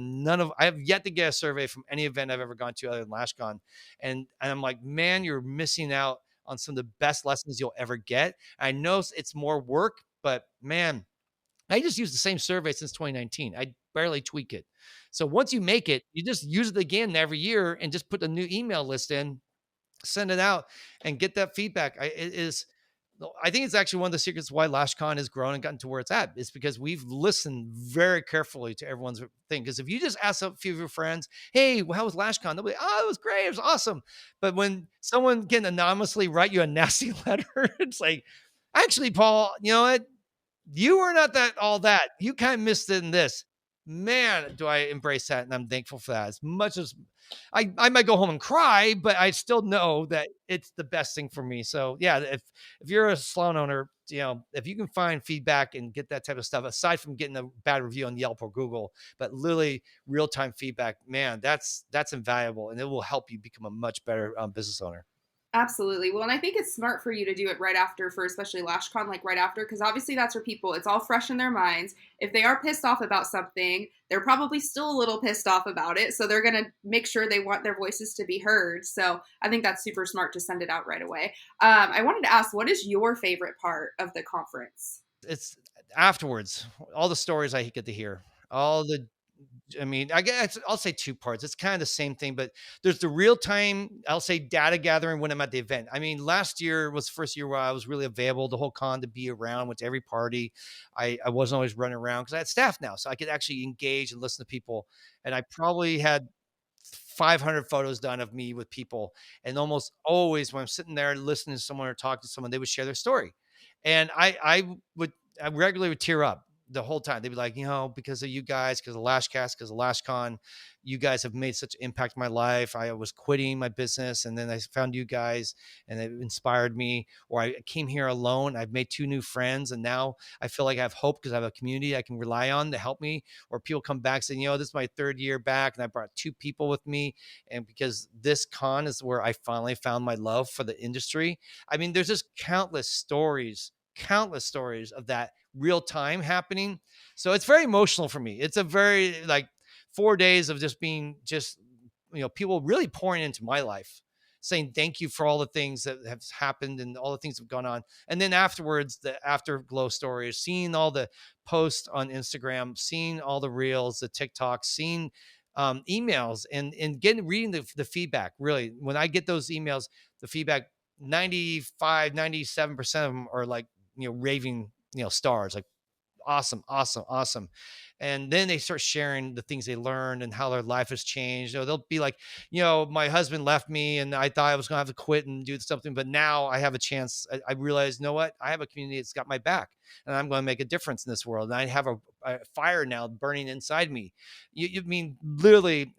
I have yet to get a survey from any event I've ever gone to other than Lash Con. And I'm like, man, you're missing out on some of the best lessons you'll ever get. I know it's more work, but man, I just use the same survey since 2019. I barely tweak it. So once you make it, you just use it again every year and just put a new email list in, send it out, and get that feedback. I think it's actually one of the secrets why LashCon has grown and gotten to where it's at. Is because we've listened very carefully to everyone's thing. Because if you just ask a few of your friends, "Hey, how was LashCon?" They'll be, "Oh, it was great. It was awesome." But when someone can anonymously write you a nasty letter, it's like, actually, Paul, you know what? You were not that all that. You kind of missed it in this. Man, do I embrace that, and I'm thankful for that. As much as I might go home and cry, but I still know that it's the best thing for me. So yeah, if you're a salon owner, if you can find feedback and get that type of stuff, aside from getting a bad review on Yelp or Google, but literally real time feedback, man, that's invaluable, and it will help you become a much better business owner. Absolutely. Well, and I think it's smart for you to do it right after, for especially LashCon, like right after, because obviously that's where people, it's all fresh in their minds. If they are pissed off about something, they're probably still a little pissed off about it. So they're going to make sure they want their voices to be heard. So I think that's super smart to send it out right away. I wanted to ask, what is your favorite part of the conference? It's afterwards, all the stories I get to hear, all the I mean, I guess I'll say two parts. It's kind of the same thing, but there's the real time, I'll say data gathering when I'm at the event. I mean, last year was the first year where I was really available the whole con to be around, went to every party. I wasn't always running around because I had staff now. So I could actually engage and listen to people. And I probably had 500 photos done of me with people. And almost always when I'm sitting there listening to someone or talking to someone, they would share their story. And I regularly would tear up the whole time. They'd be like, because of you guys, because of Lashcast, because of LashCon, you guys have made such impact in my life. I was quitting my business and then I found you guys and it inspired me. Or I came here alone. I've made two new friends and now I feel like I have hope because I have a community I can rely on to help me. Or people come back saying, this is my third year back and I brought two people with me. And because this con is where I finally found my love for the industry. I mean, there's just countless stories of that real time happening. So it's very emotional for me. It's a very 4 days of just being people really pouring into my life, saying thank you for all the things that have happened and all the things that have gone on. And then afterwards, the afterglow stories, seeing all the posts on Instagram, seeing all the reels, the TikToks, seeing emails and reading the feedback. Really, when I get those emails, the feedback, 97% of them are raving, stars, like awesome, awesome, awesome. And then they start sharing the things they learned and how their life has changed. They'll be like, my husband left me and I thought I was going to have to quit and do something, but now I have a chance. I realized, what? I have a community that's got my back and I'm going to make a difference in this world. And I have a fire now burning inside me. You mean literally,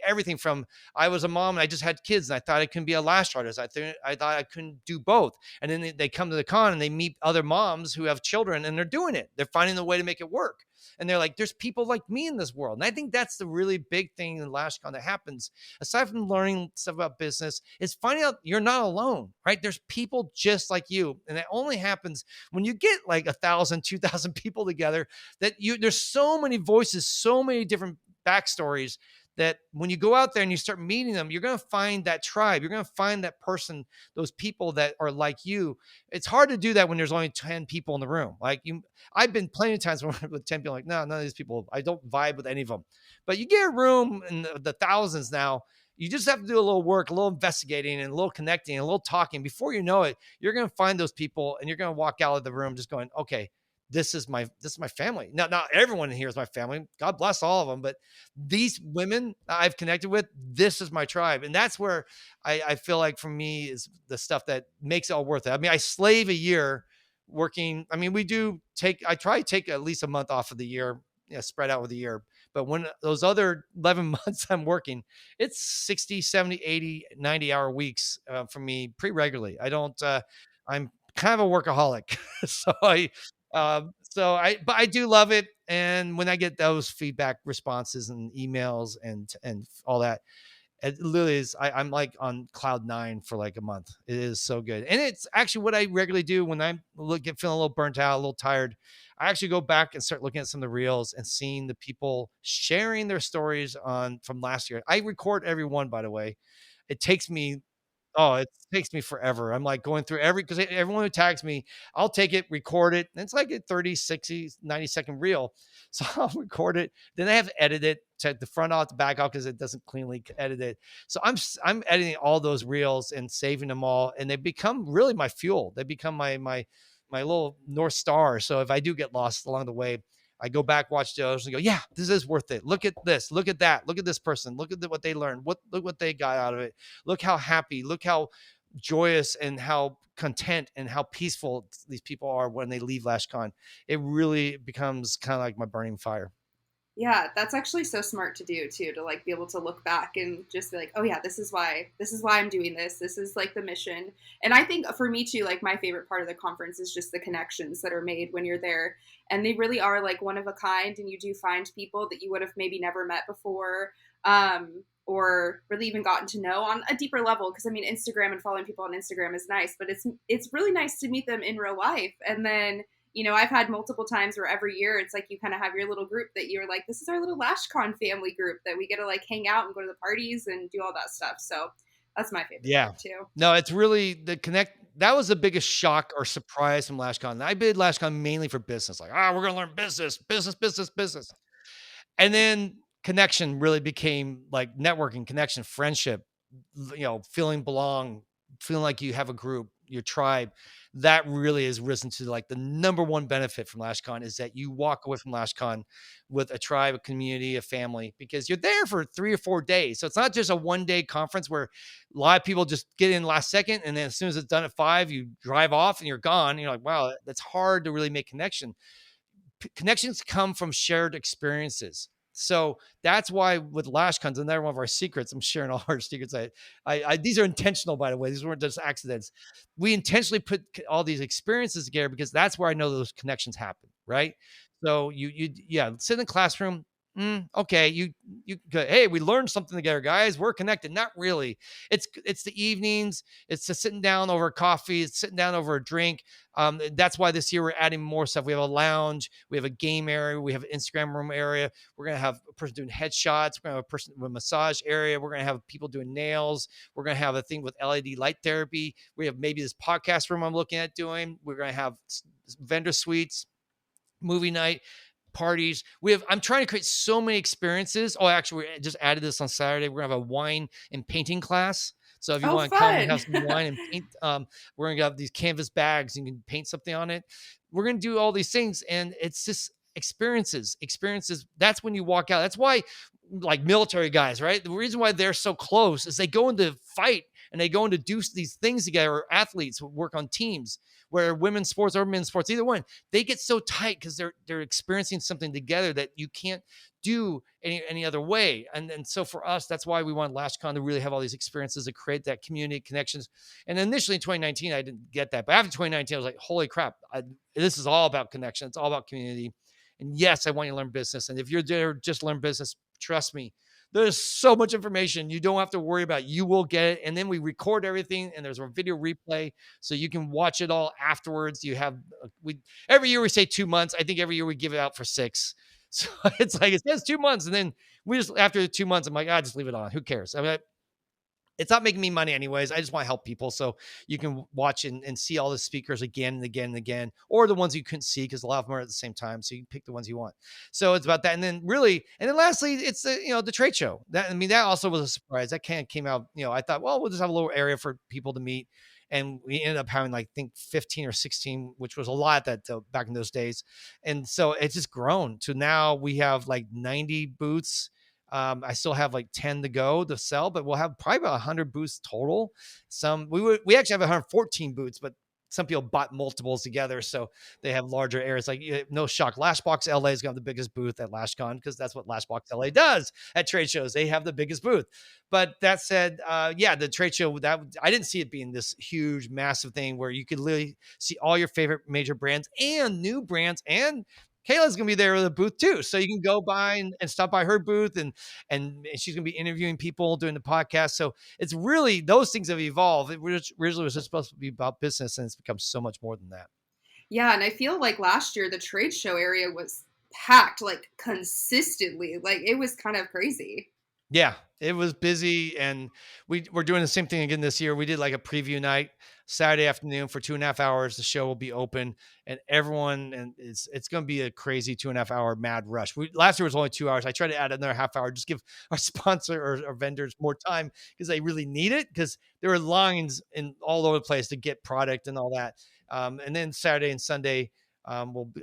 everything from I was a mom and I just had kids and I thought I couldn't be a lash artist. I thought I couldn't do both. And then they come to the con and they meet other moms who have children and they're doing it. They're finding the way to make it work. And they're like, there's people like me in this world. And I think that's the really big thing in LashCon that happens, aside from learning stuff about business, is finding out you're not alone, right? There's people just like you. And that only happens when you get like 1,000, 2,000 people together, there's so many voices, so many different backstories, that when you go out there and you start meeting them, you're going to find that tribe. You're going to find that person, those people that are like you. It's hard to do that when there's only 10 people in the room. I've been plenty of times with 10 people, like, no, none of these people, I don't vibe with any of them. But you get a room in the thousands now. You just have to do a little work, a little investigating and a little connecting, and a little talking. Before you know it, you're going to find those people and you're going to walk out of the room just going, okay, this is my family. Now, not everyone in here is my family. God bless all of them, but these women I've connected with, this is my tribe. And that's where I feel like for me is the stuff that makes it all worth it. I mean, I slave a year working. I mean, I try to take at least a month off of the year, spread out over the year. But when those other 11 months I'm working, it's 60, 70, 80, 90-hour weeks for me pretty regularly. I'm kind of a workaholic. so I, but I do love it. And when I get those feedback responses and emails and all that, It literally is. I'm like on cloud nine for like a month. It is so good. And it's actually what I regularly do when I'm feeling a little burnt out, a little tired. I actually go back and start looking at some of the reels and seeing the people sharing their stories on from last year. I record every one, by the way. It takes me Oh, it takes me forever. I'm like going through because everyone who tags me, I'll take it, record it. And it's like a 30, 60, 90-second reel. So I'll record it. Then I have to edit it, take the front off, the back off because it doesn't cleanly edit it. So I'm editing all those reels and saving them all. And they become really my fuel. They become my little North Star. So if I do get lost along the way, I go back, watch those, and go, yeah, this is worth it. Look at this. Look at that. Look at this person. Look at what they learned. Look what they got out of it. Look how happy. Look how joyous and how content and how peaceful these people are when they leave Lash Con. It really becomes kind of like my burning fire. Yeah, that's actually so smart to do too, to like be able to look back and just be like, oh yeah, this is why I'm doing this. This is like the mission. And I think for me too, like my favorite part of the conference is just the connections that are made when you're there. And they really are like one of a kind, and you do find people that you would have maybe never met before. Or really even gotten to know on a deeper level. Because I mean, Instagram and following people on Instagram is nice, but it's really nice to meet them in real life. And then I've had multiple times where every year it's like you kind of have your little group that you're like, this is our little LashCon family group that we get to like hang out and go to the parties and do all that stuff. So that's my favorite Yeah. part too. No, it's really the connect. That was the biggest shock or surprise from LashCon. I did LashCon mainly for business. Like, we're going to learn business, business, business, business. And then connection really became like networking, connection, friendship, feeling belong, feeling like you have a group, your tribe. That really has risen to like the number one benefit from LashCon is that you walk away from LashCon with a tribe, a community, a family, because you're there for 3 or 4 days. So it's not just a 1 day conference where a lot of people just get in last second. And then as soon as it's done at 5, you drive off and you're gone. And you're like, wow, that's hard to really make connections come from shared experiences. So that's why with Lash Cons, another one of our secrets, I'm sharing all our secrets. These are intentional, by the way. These weren't just accidents. We intentionally put all these experiences together because that's where I know those connections happen, right? So yeah, sit in the classroom. Okay, you go, hey, we learned something together, guys. We're connected. Not really. It's the evenings. It's the sitting down over coffee. It's sitting down over a drink. That's why this year we're adding more stuff. We have a lounge, we have a game area, we have an Instagram room area. We're going to have a person doing headshots. We're going to have a person with a massage area. We're going to have people doing nails. We're going to have a thing with LED light therapy. We have maybe this podcast room I'm looking at doing. We're going to have vendor suites, movie night, parties. I'm trying to create so many experiences. Oh, actually, we just added this on Saturday. We're gonna have a wine and painting class. So if you Oh, want to come and fun. have some wine and paint, we're gonna have these canvas bags. And you can paint something on it. We're gonna do all these things, and it's just experiences. That's when you walk out. That's why, like military guys, right? The reason why they're so close is they go into fight and they go into do these things together. Or athletes who work on teams, where women's sports or men's sports, either one, they get so tight because they're experiencing something together that you can't do any other way. And so for us, that's why we want LashCon to really have all these experiences to create that community connections. And initially in 2019, I didn't get that, but after 2019, I was like, holy crap, this is all about connection. It's all about community. And yes, I want you to learn business. And if you're there just learn business, trust me, there's so much information you don't have to worry about. You will get it. And then we record everything, and there's a video replay so you can watch it all afterwards. You have every year we say 2 months. I think every year we give it out for 6. So it's like it says 2 months, and then we just after the 2 months, I'm like, just leave it on. Who cares? I mean, it's not making me money anyways. I just want to help people. So you can watch and see all the speakers again and again and again, or the ones you couldn't see because a lot of them are at the same time. So you can pick the ones you want. So it's about that. And then lastly, it's the trade show. That also was a surprise. That came out, I thought, well, we'll just have a little area for people to meet. And we ended up having like, I think 15 or 16, which was a lot back in those days. And so it's just grown to now we have like 90 booths. I still have like 10 to go to sell, but we'll have probably about 100 booths total. We actually have 114 booths, but some people bought multiples together, so they have larger areas. Like no shock, Lashbox LA is going to have the biggest booth at LashCon because that's what Lashbox LA does at trade shows. They have the biggest booth. But that said, the trade show that I didn't see it being this huge, massive thing where you could literally see all your favorite major brands and new brands and Kayla's gonna be there with a booth too. So you can go by and stop by her booth, and she's gonna be interviewing people doing the podcast. So it's really, those things have evolved. It originally was just supposed to be about business, and it's become so much more than that. Yeah, and I feel like last year the trade show area was packed like consistently. Like it was kind of crazy. Yeah, it was busy, and we're doing the same thing again this year. We did like a preview night Saturday afternoon for 2.5 hours. The show will be open, and everyone, and it's going to be a crazy 2.5 hour mad rush. Last year was only 2 hours. I tried to add another half hour, just give our sponsor or vendors more time because they really need it, because there were lines in all over the place to get product and all that. And then Saturday and Sunday,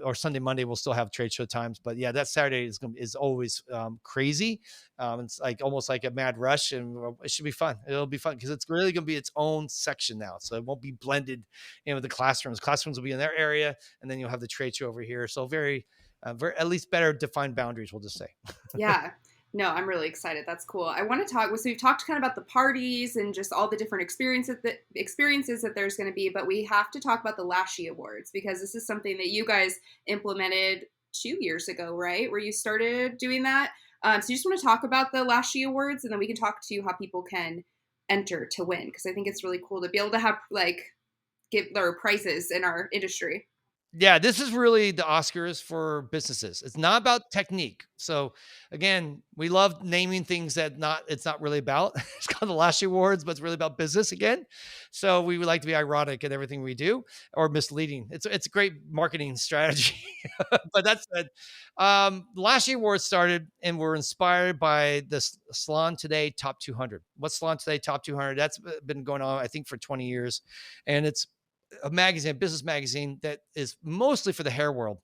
or Sunday, Monday, we'll still have trade show times. But yeah, that Saturday is always crazy. It's like almost like a mad rush, and it should be fun. It'll be fun because it's really going to be its own section now, so it won't be blended in with the classrooms. Classrooms will be in their area, and then you'll have the trade show over here. So very at least better defined boundaries, we'll just say. Yeah. No, I'm really excited. That's cool. I want to talk. So we've talked kind of about the parties and just all the different experiences that there's going to be, but we have to talk about the Lashie Awards because this is something that you guys implemented 2 years ago, right? Where you started doing that. So you just want to talk about the Lashie Awards, and then we can talk to you how people can enter to win, because I think it's really cool to be able to have like give their prizes in our industry. Yeah, this is really the Oscars for businesses. It's not about technique. So again, we love naming things that it's not really about. It's called the Lash Awards, but it's really about business again. So we would like to be ironic in everything we do, or misleading. It's a great marketing strategy. But that's said, Lash Awards started and were inspired by the Salon Today Top 200. What's Salon Today Top 200? That's been going on, I think, for 20 years, and it's a magazine, a business magazine that is mostly for the hair world.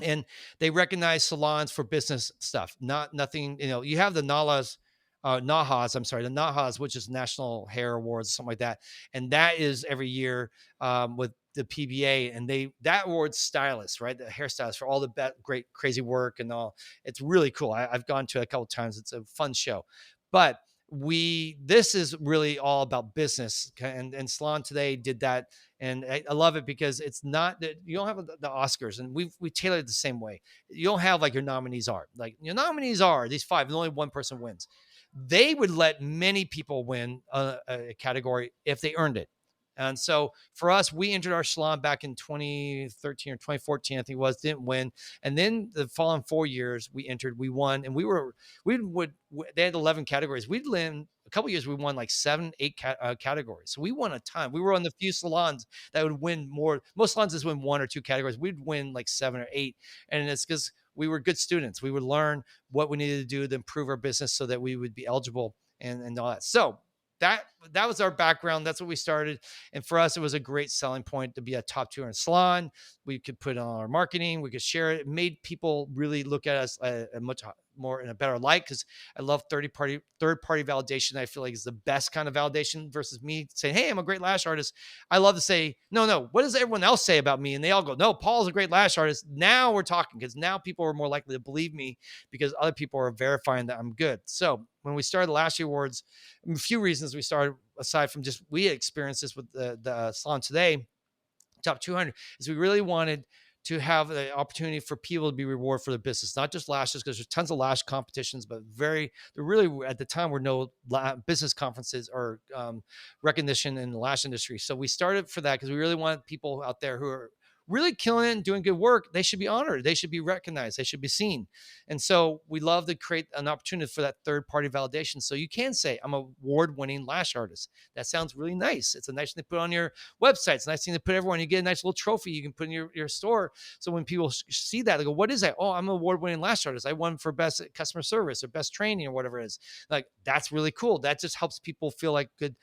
And they recognize salons for business stuff, not nothing. You have the Nahas, I'm sorry, the Nahas, which is National Hair Awards, something like that. And that is every year with the PBA, and that award's stylists, right? The hairstylists for all the great, crazy work and all. It's really cool. I've gone to it a couple of times. It's a fun show. But this is really all about business, and Salon Today did that, and I love it because it's not that you don't have the Oscars, and we tailored it the same way. You don't have like your nominees are these five, and only one person wins. They would let many people win a category if they earned it. And so for us, we entered our salon back in 2013 or 2014, I think it was, didn't win. And then the following 4 years we won, and they had 11 categories. We'd win a couple of years. We won like 7, 8 categories. So we won a ton. We were on the few salons that would win more. Most salons just win 1 or 2 categories. We'd win like 7 or 8. And it's because we were good students. We would learn what we needed to do to improve our business so that we would be eligible and all that. So that was our background. That's what we started. And for us, it was a great selling point to be a top 200 salon. We could put on our marketing. We could share it. It made people really look at us a much more in a better light, because I love third party validation. I feel like is the best kind of validation versus me saying, hey, I'm a great lash artist. I love to say, no, what does everyone else say about me? And they all go, no, Paul's a great lash artist. Now we're talking, because now people are more likely to believe me because other people are verifying that I'm good. So when we started the Lashie Awards, a few reasons we started, aside from just we experienced this with the Salon Today Top 200, is we really wanted to have the opportunity for people to be rewarded for their business, not just lashes, because there's tons of lash competitions, but there really at the time were no business conferences or recognition in the lash industry. So we started for that because we really want people out there who are really killing it and doing good work. They should be honored. They should be recognized. They should be seen. And so we love to create an opportunity for that third party validation. So you can say, I'm an award winning lash artist. That sounds really nice. It's a nice thing to put on your website. It's a nice thing to put everyone. You get a nice little trophy you can put in your store. So when people see that, they go, what is that? Oh, I'm an award winning lash artist. I won for best customer service or best training or whatever it is. Like, that's really cool. That just helps people feel like good,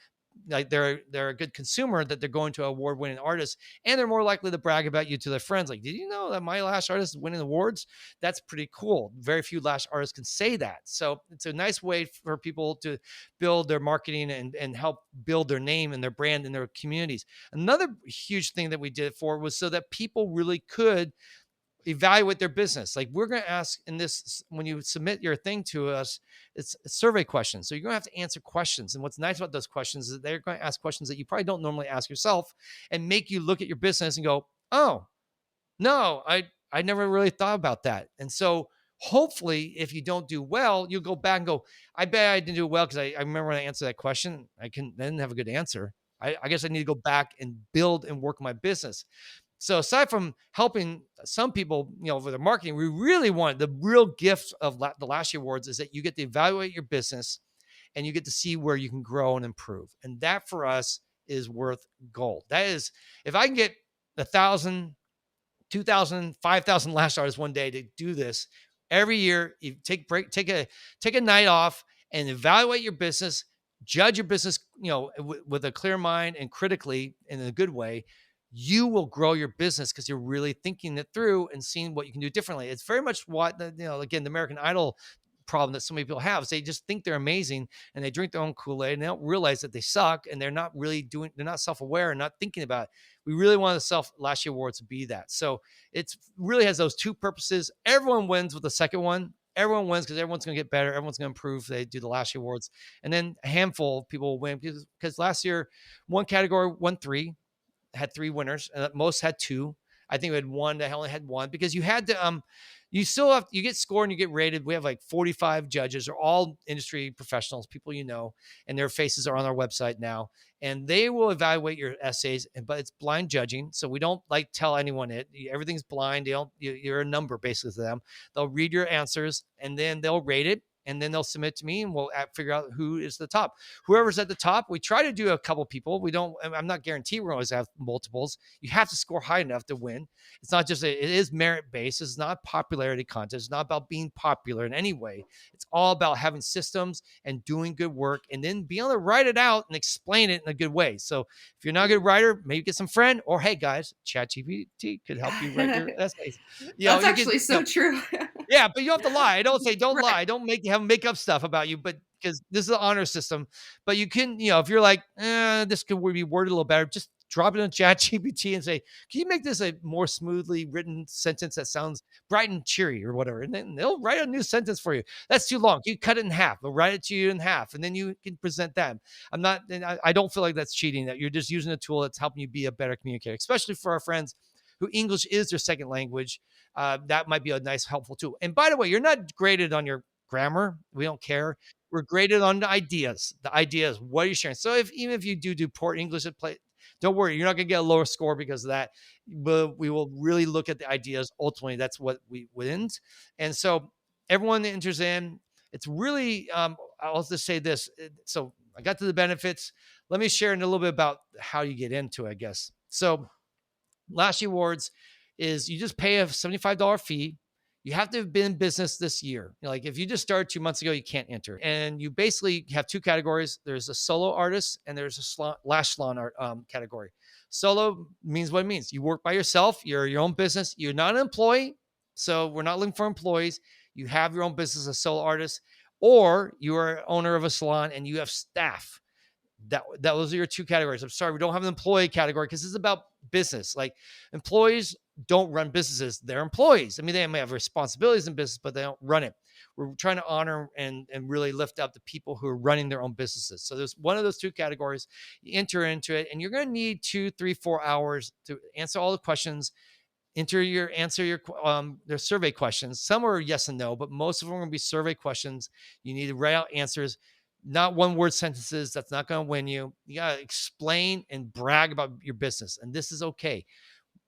like they're a good consumer, that they're going to an award-winning artist, and they're more likely to brag about you to their friends. Like, did you know that my lash artist is winning awards? That's pretty cool. Very few lash artists can say that. So it's a nice way for people to build their marketing and help build their name and their brand in their communities. Another huge thing that we did it for was so that people really could evaluate their business. Like, we're going to ask in this, when you submit your thing to us, it's survey questions. So you're going to have to answer questions. And what's nice about those questions is that they're going to ask questions that you probably don't normally ask yourself, and make you look at your business and go, oh, no, I never really thought about that. And so hopefully if you don't do well, you'll go back and go, I bet I didn't do well because I remember when I answered that question, I didn't have a good answer. I guess I need to go back and build and work my business. So aside from helping some people, with their marketing, we really want the real gift of the Lashie Awards is that you get to evaluate your business and you get to see where you can grow and improve. And that for us is worth gold. That is, if I can get 1,000, 2,000, 5,000 lash artists one day to do this every year, you take a night off and evaluate your business, judge your business, with a clear mind and critically in a good way, you will grow your business because you're really thinking it through and seeing what you can do differently. It's very much what, again, the American Idol problem that so many people have is they just think they're amazing and they drink their own Kool-Aid and they don't realize that they suck and they're not self-aware and not thinking about it. We really want the Lashie Awards to be that. So it really has those two purposes. Everyone wins with the second one. Everyone wins because everyone's going to get better. Everyone's going to improve. They do the Lashie Awards. And then a handful of people will win because last year, one category won three, had three winners, and most had two. I think we had one that only had one because you had to, you get scored and you get rated. We have like 45 judges. They're all industry professionals, people, and their faces are on our website now. And they will evaluate your essays, but it's blind judging. So we don't like tell anyone it. Everything's blind. You're a number basically to them. They'll read your answers and then they'll rate it. And then they'll submit to me and we'll figure out who is the top. Whoever's at the top, we try to do a couple people. I'm not guaranteed we're going to always have multiples. You have to score high enough to win. It's not just, it is merit based. It's not popularity contest. It's not about being popular in any way. It's all about having systems and doing good work and then being able to write it out and explain it in a good way. So if you're not a good writer, maybe get some friend or, hey guys, ChatGPT could help you write your essays. That's actually so true. Yeah, but you have to lie. Don't Right. lie. Don't make up stuff about you, but because this is an honor system. But you can, if you're like, this could be worded a little better, just drop it in ChatGPT and say, can you make this a more smoothly written sentence that sounds bright and cheery or whatever? And then they'll write a new sentence for you. That's too long. You cut it in half. They'll write it to you in half, and then you can present that. I don't feel like that's cheating, that you're just using a tool that's helping you be a better communicator, especially for our friends who English is their second language. That might be a nice, helpful tool. And by the way, you're not graded on your grammar. We don't care. We're graded on the ideas. The ideas, what are you sharing? So even if you do poor English at play, don't worry, you're not going to get a lower score because of that. But we will really look at the ideas. Ultimately, that's what we wins. And so everyone that enters in, it's really, I'll just say this. So I got to the benefits. Let me share a little bit about how you get into it, I guess. So Lashie Awards is you just pay a $75 fee. You have to have been in business this year. Like if you just started 2 months ago, you can't enter. And you basically have two categories. There's a solo artist and there's a lash salon art category. Solo means what it means. You work by yourself. You're your own business. You're not an employee. So we're not looking for employees. You have your own business as a solo artist, or you are owner of a salon and you have staff. Those are your two categories. I'm sorry, we don't have an employee category because this is about business. Like employees don't run businesses; they're employees. I mean, they may have responsibilities in business, but they don't run it. We're trying to honor and really lift up the people who are running their own businesses. So there's one of those two categories. You enter into it, and you're going to need 2, 3, 4 hours to answer all the questions. Answer your their survey questions. Some are yes and no, but most of them are going to be survey questions. You need to write out answers, not one word sentences. That's not going to win you. You got to explain and brag about your business. And this is okay.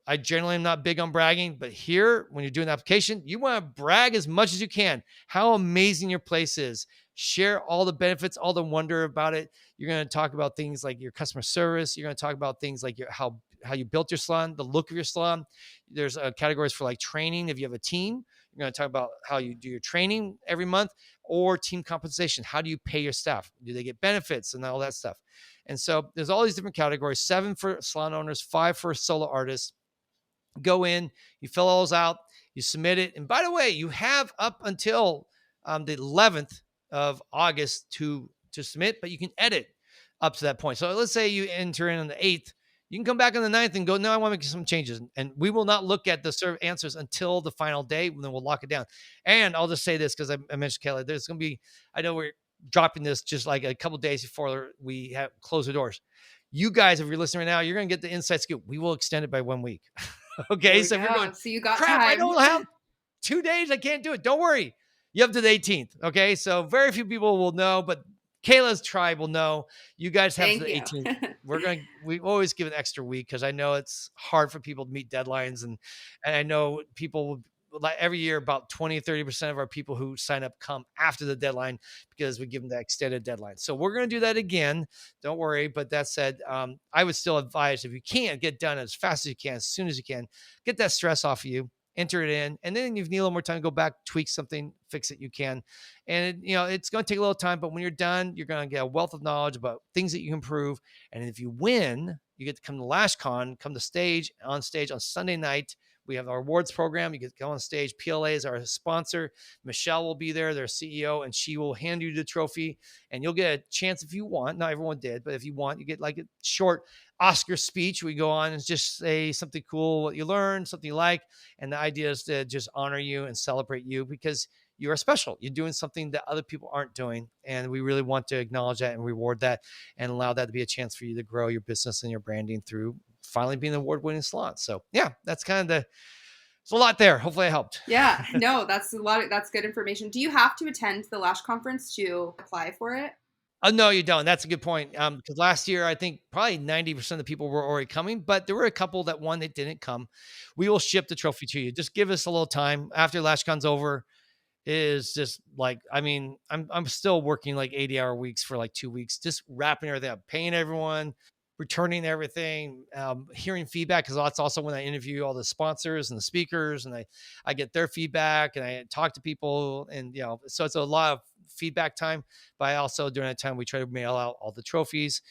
I generally am not big on bragging, but here, when you're doing the application, you want to brag as much as you can. How amazing your place is. Share all the benefits, all the wonder about it. You're going to talk about things like your customer service. You're going to talk about things like how you built your salon, the look of your salon. There's categories for like training. If you have a team, you're going to talk about how you do your training every month, or team compensation. How do you pay your staff? Do they get benefits and all that stuff? And so there's all these different categories, 7 for salon owners, 5 for solo artists. Go in, you fill all those out, you submit it. And by the way, you have up until the 11th of August to submit, but you can edit up to that point. So let's say you enter in on the 8th. You can come back on the 9th and go, no, I want to make some changes. And we will not look at the survey answers until the final day, and then we'll lock it down. And I'll just say this because I mentioned Kelly, there's going to be, I know we're dropping this just like a couple days before we have close the doors. You guys, if you're listening right now, you're going to get the inside scoop. We will extend it by 1 week. There Okay. we So if you're going, go. So you got crap, I time. don't have 2 days. I can't do it. Don't worry. You have to the 18th. Okay. So very few people will know, but Kayla's tribe will know. You guys have to Thank the you. 18th. We always give an extra week because I know it's hard for people to meet deadlines. And I know people will, like every year, about 20, 30% of our people who sign up come after the deadline because we give them that extended deadline. So we're going to do that again. Don't worry. But that said, I would still advise if you can get done as fast as you can, as soon as you can, get that stress off of you, enter it in, and then if you need a little more time to go back, tweak something, fix it, you can. And it's going to take a little time, but when you're done, you're going to get a wealth of knowledge about things that you can improve. And if you win, you get to come to Lash Con, come to stage on Sunday night. We have our awards program. You get to go on stage. PLA is our sponsor. Michelle will be there, their CEO, and she will hand you the trophy. And you'll get a chance if you want. Not everyone did, but if you want, you get like a short Oscar speech. We go on and just say something cool, what you learned, something you like. And the idea is to just honor you and celebrate you because you are special. You're doing something that other people aren't doing. And we really want to acknowledge that and reward that and allow that to be a chance for you to grow your business and your branding through finally being an award-winning salon. So yeah, that's kind of it's a lot there. Hopefully I helped. Yeah, no, that's good information. Do you have to attend the Lash conference to apply for it? Oh, no, you don't. That's a good point. Because last year, I think probably 90% of the people were already coming, but there were a couple that didn't come. We will ship the trophy to you. Just give us a little time after LashCon's over. Is just like, I mean, I'm still working like 80-hour weeks for like 2 weeks, just wrapping everything up, paying everyone, returning everything, hearing feedback. Cause that's also when I interview all the sponsors and the speakers and I get their feedback and I talk to people and, so it's a lot of feedback time, but I also during that time, we try to mail out all the trophies.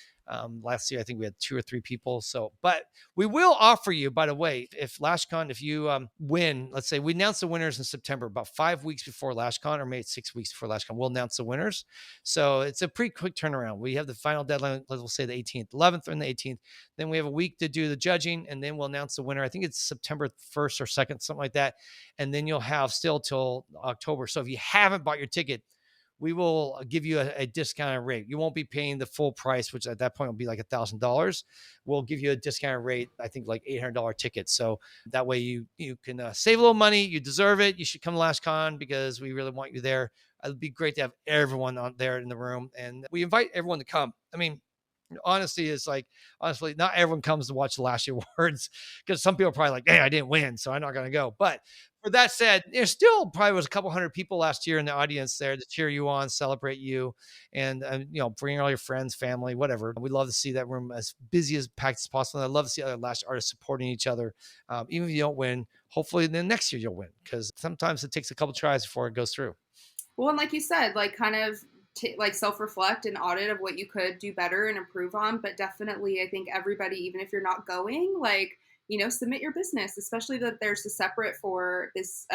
Last year, I think we had 2 or 3 people. So, but we will offer you, by the way, if LashCon, if you win, let's say we announce the winners in September, about 5 weeks before LashCon, or maybe 6 weeks before LashCon, we'll announce the winners. So it's a pretty quick turnaround. We have the final deadline, let's say the 18th, 11th, and the 18th. Then we have a week to do the judging, and then we'll announce the winner. I think it's September 1st or 2nd, something like that. And then you'll have still till October. So if you haven't bought your ticket, we will give you a discounted rate. You won't be paying the full price, which at that point will be like $1,000. We'll give you a discounted rate, I think like $800 ticket. So that way you can save a little money. You deserve it. You should come to LashCon because we really want you there. It'd be great to have everyone on there in the room, and we invite everyone to come. I mean, honesty is like, honestly, not everyone comes to watch the Lashie Awards because some people are probably like, hey, I didn't win, so I'm not going to go. But for that said, there still probably was a couple hundred people last year in the audience there to cheer you on, celebrate you, and bring all your friends, family, whatever. We'd love to see that room as busy as packed as possible. I'd love to see other Lash artists supporting each other. Even if you don't win, hopefully then next year you'll win because sometimes it takes a couple tries before it goes through. Well, and like you said, like kind of like self-reflect and audit of what you could do better and improve on. But definitely, I think everybody, even if you're not going, like, submit your business, especially that there's a separate for this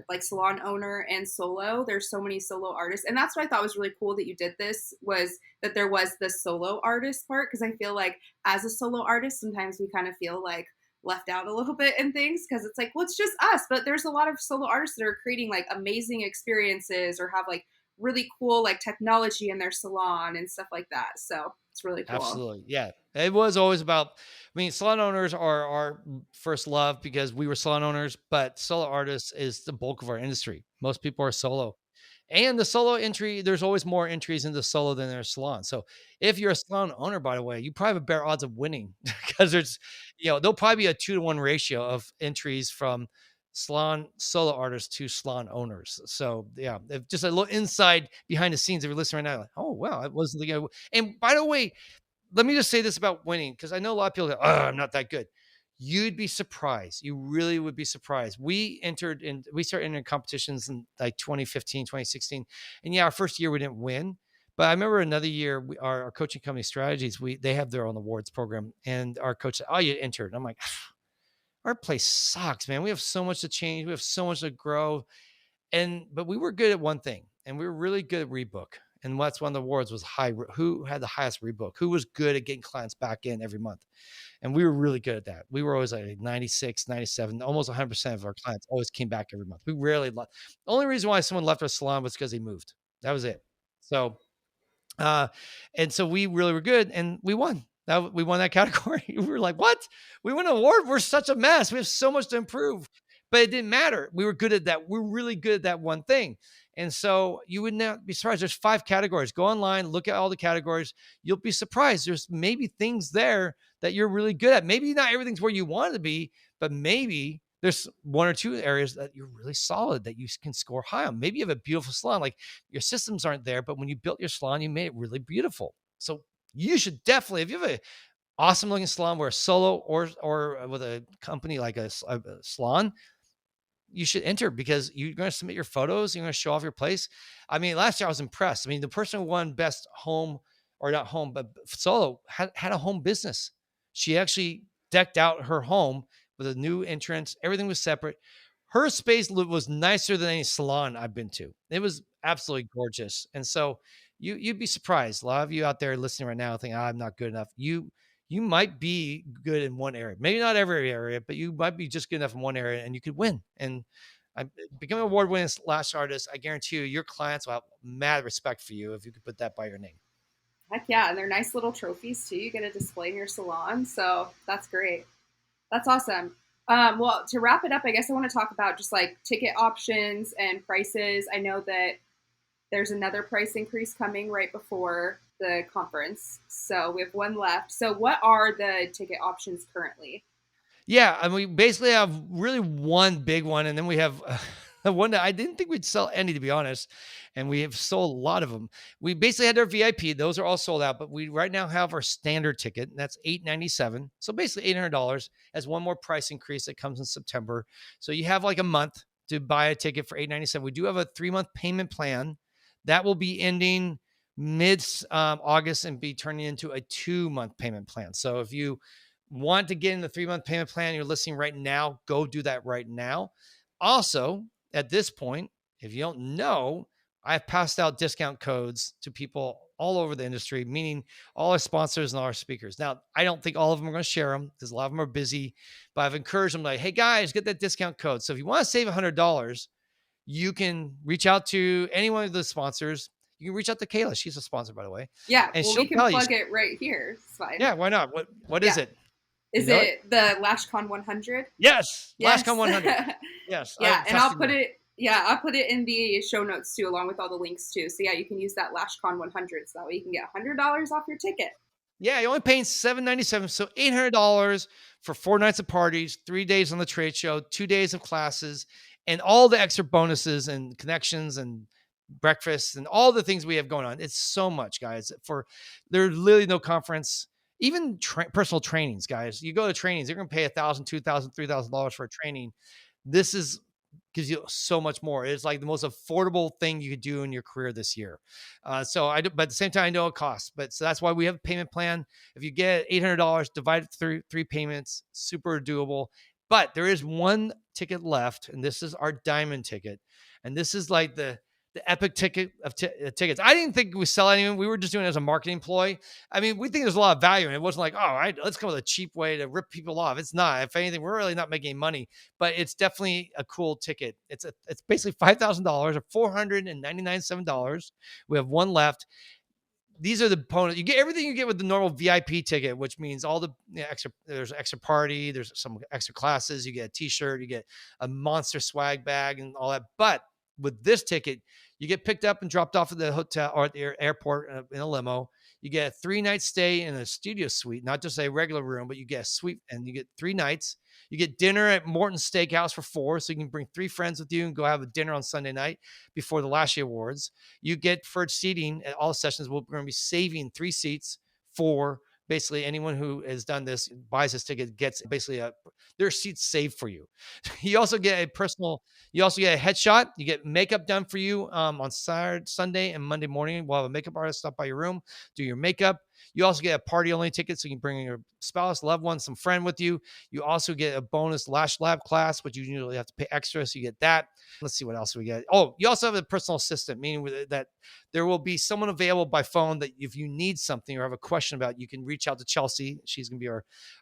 like salon owner and solo. There's so many solo artists. And that's what I thought was really cool that you did this, was that there was the solo artist part. Cause I feel like as a solo artist, sometimes we kind of feel like left out a little bit in things because it's like, well, it's just us. But there's a lot of solo artists that are creating like amazing experiences or have like really cool like technology in their salon and stuff like that. So it's really cool. Absolutely. Yeah. It was always about, I mean, salon owners are our first love because we were salon owners, but solo artists is the bulk of our industry. Most people are solo. And the solo entry, there's always more entries into solo than there's salon. So if you're a salon owner, by the way, you probably have better odds of winning because there'll probably be a 2-to-1 ratio of entries from salon solo artists to salon owners. So yeah, if just a little inside behind the scenes, if you're listening right now, like, oh, wow, it wasn't the. And by the way, let me just say this about winning, because I know a lot of people go, oh, I'm not that good. You'd be surprised. You really would be surprised. We started entering competitions in like 2015, 2016. And yeah, our first year we didn't win. But I remember another year, our coaching company Strategies, they have their own awards program. And our coach said, oh, you entered. And I'm like, our place sucks, man. We have so much to change. We have so much to grow. But we were good at one thing, and we were really good at rebook. And that's one of the awards was who had the highest rebook, who was good at getting clients back in every month. And we were really good at that. We were always like 96, 97, almost 100% of our clients always came back every month. We rarely left. The only reason why someone left our salon was because he moved. That was it. So, and so we really were good and we won. That we won that category. We were like, what? We won an award. We're such a mess. We have so much to improve. But it didn't matter. We were good at that. We're really good at that one thing. And so you would not be surprised. There's 5 categories. Go online, look at all the categories. You'll be surprised. There's maybe things there that you're really good at. Maybe not everything's where you want to be, but maybe there's 1 or 2 areas that you're really solid that you can score high on. Maybe you have a beautiful salon. Like your systems aren't there, but when you built your salon, you made it really beautiful. So you should definitely, if you have a awesome looking salon where a solo or with a company like a salon, you should enter because you're going to submit your photos. You're going to show off your place. I mean, last year I was impressed. I mean, the person who won best home or not home, but solo had a home business. She actually decked out her home with a new entrance. Everything was separate. Her space was nicer than any salon I've been to. It was absolutely gorgeous. And so you'd be surprised. A lot of you out there listening right now think, I'm not good enough. You might be good in one area, maybe not every area, but you might be just good enough in one area and you could win. And I become an award-winning lash artist. I guarantee you, your clients will have mad respect for you if you could put that by your name. Heck yeah, and they're nice little trophies too. You get a display in your salon, so that's great. That's awesome. Well, to wrap it up, I guess I want to talk about just like ticket options and prices. I know that there's another price increase coming right before the conference, so we have one left. So, what are the ticket options currently? Yeah, and we basically have really one big one, and then we have one that I didn't think we'd sell any, to be honest, and we have sold a lot of them. We basically had our VIP; those are all sold out. But we right now have our standard ticket, and that's $897. So basically $800 as one more price increase that comes in September. So you have like a month to buy a ticket for $897. We do have a 3-month payment plan that will be ending mid August and be turning into a 2-month payment plan. So if you want to get in the 3-month payment plan, you're listening right now, go do that right now. Also, at this point, if you don't know, I've passed out discount codes to people all over the industry, meaning all our sponsors and all our speakers. Now, I don't think all of them are going to share them because a lot of them are busy, but I've encouraged them like, hey guys, get that discount code. So if you want to save $100, you can reach out to any one of the sponsors. You can reach out to Kayla. She's a sponsor, by the way. Yeah, And well, she'll we can tell you, plug it right here. It's fine. yeah, why not? What is Yeah. it? Is You know it? it the Lash Con 100? Yes. Yes. Lashcon 100. Yes. Yeah, and I'll put it. Yeah, I'll put it in the show notes too, along with all the links too. So yeah, you can use that Lash Con 100, so that way you can get $100 off your ticket. Yeah, you're only paying $797, so $800 for 4 nights of parties, 3 days on the trade show, 2 days of classes, and all the extra bonuses and connections and breakfasts and all the things we have going on. It's so much, guys. For there's literally no conference, even personal trainings, guys. You go to trainings, you're going to pay $1,000, $2,000, $3,000 for a training. This is gives you so much more. It's like the most affordable thing you could do in your career this year. But at the same time, I know it costs, but so that's why we have a payment plan. If you get $800 divided through 3 payments, super doable. But there is one ticket left, and this is our diamond ticket. And this is like the epic ticket of tickets. I didn't think we sell anyone. We were just doing it as a marketing ploy. I mean, we think there's a lot of value, and it wasn't like, all right, let's come with a cheap way to rip people off. It's not. If anything, we're really not making money, but it's definitely a cool ticket. It's basically $5,000 or $499. We have one left. These are the components. You get everything you get with the normal VIP ticket, which means all the extra. There's extra party. There's some extra classes. You get a T-shirt. You get a monster swag bag and all that. But with this ticket, you get picked up and dropped off at the hotel or at the airport in a limo. You get a 3-night stay in a studio suite, not just a regular room, but you get a suite and you get 3 nights. You get dinner at Morton's Steakhouse for 4, so you can bring 3 friends with you and go have a dinner on Sunday night before the Lashie Awards. You get preferred seating at all sessions. We're going to be saving 3 seats for basically anyone who has done this, buys this ticket, gets basically their seats saved for you. You also get a headshot. You get makeup done for you on Saturday, Sunday, and Monday morning. We'll have a makeup artist stop by your room, do your makeup. You also get a party only ticket, so you can bring your spouse, loved one, some friend with you. You also get a bonus Lash Lab class, which you usually have to pay extra, so you get that. Let's see what else we get. Oh, you also have a personal assistant, meaning that there will be someone available by phone that if you need something or have a question about, you can reach out to Chelsea. She's going to be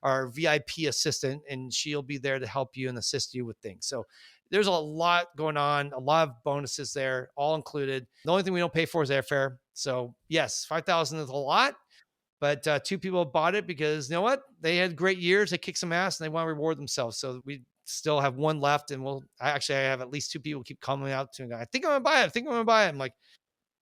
our VIP assistant, and she'll be there to help you and assist you with things. So there's a lot going on, a lot of bonuses there, all included. The only thing we don't pay for is airfare. So yes, $5,000 is a lot, but two people bought it because you know what? They had great years. They kicked some ass and they want to reward themselves. So we still have one left, and I have at least two people keep coming out to me. I think I'm gonna buy it. I think I'm gonna buy it. I'm like,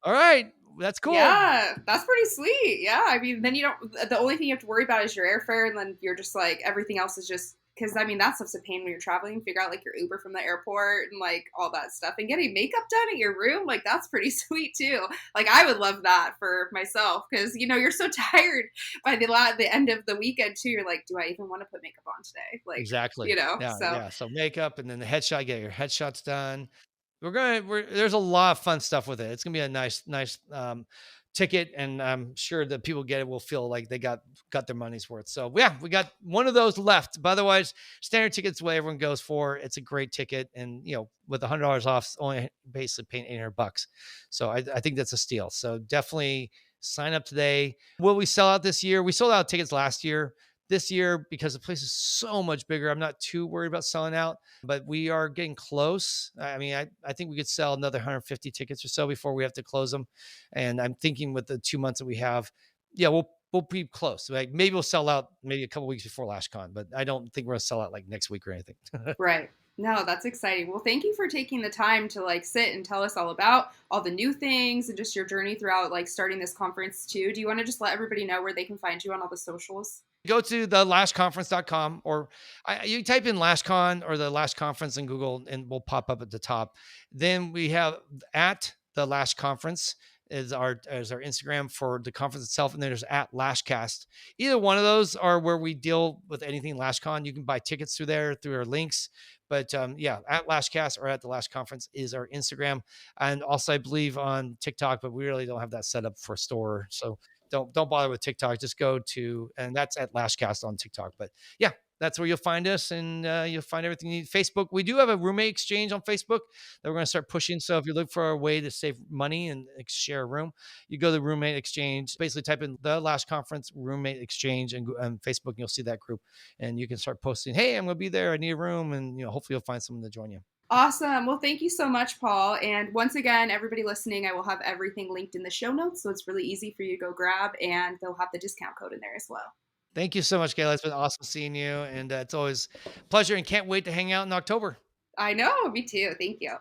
all right, that's cool. Yeah, that's pretty sweet. Yeah, I mean, then you don't. The only thing you have to worry about is your airfare, and then you're just like everything else is just because I mean that stuff's a pain when you're traveling. Figure out like your Uber from the airport and like all that stuff, and getting makeup done at your room. Like that's pretty sweet too. Like I would love that for myself because you know you're so tired by the end of the weekend too. You're like, do I even want to put makeup on today? Like Exactly. you know, Yeah, so yeah. So makeup and then the headshot, get your headshots done. We're there's a lot of fun stuff with it. It's gonna be a nice ticket, and I'm sure that people get it will feel like they got their money's worth. So yeah, we got one of those left. But otherwise, standard tickets what everyone goes for. It's a great ticket, and you know, with $100 off, it's only basically paying $800. So I think that's a steal. So definitely sign up today. Will we sell out this year? We sold out tickets last year. This year, because the place is so much bigger, I'm not too worried about selling out, but we are getting close. I mean, I think we could sell another 150 tickets or so before we have to close them. And I'm thinking with the 2 months that we have, yeah, we'll be close. Like maybe we'll sell out maybe a couple weeks before Lash Con, but I don't think we're gonna sell out like next week or anything. right. No, that's exciting. Well, thank you for taking the time to like sit and tell us all about all the new things and just your journey throughout like starting this conference too. Do you want to just let everybody know where they can find you on all the socials? Go to the lashconference.com, or you type in LashCon or the Lash Conference in Google and we'll pop up at the top. Then we have at the Lash Conference is our Instagram for the conference itself, and then there's at Lashcast. Either one of those are where we deal with anything LashCon. You can buy tickets through there through our links. But yeah, at Lashcast or at the Lash Conference is our Instagram, and also I believe on TikTok, but we really don't have that set up for store. So don't bother with TikTok. Just go to, and that's at Lashcast on TikTok. But yeah, that's where you'll find us, and you'll find everything you need. Facebook, we do have a roommate exchange on Facebook that we're going to start pushing. So if you look for a way to save money and share a room, you go to the roommate exchange. Basically, type in the Lash Conference roommate exchange and Facebook, and you'll see that group, and you can start posting. Hey, I'm going to be there. I need a room, and you know, hopefully you'll find someone to join you. Awesome. Well, thank you so much, Paul. And once again, everybody listening, I will have everything linked in the show notes. So it's really easy for you to go grab, and they'll have the discount code in there as well. Thank you so much, Kayla. It's been awesome seeing you, and it's always a pleasure, and can't wait to hang out in October. I know. Me too. Thank you.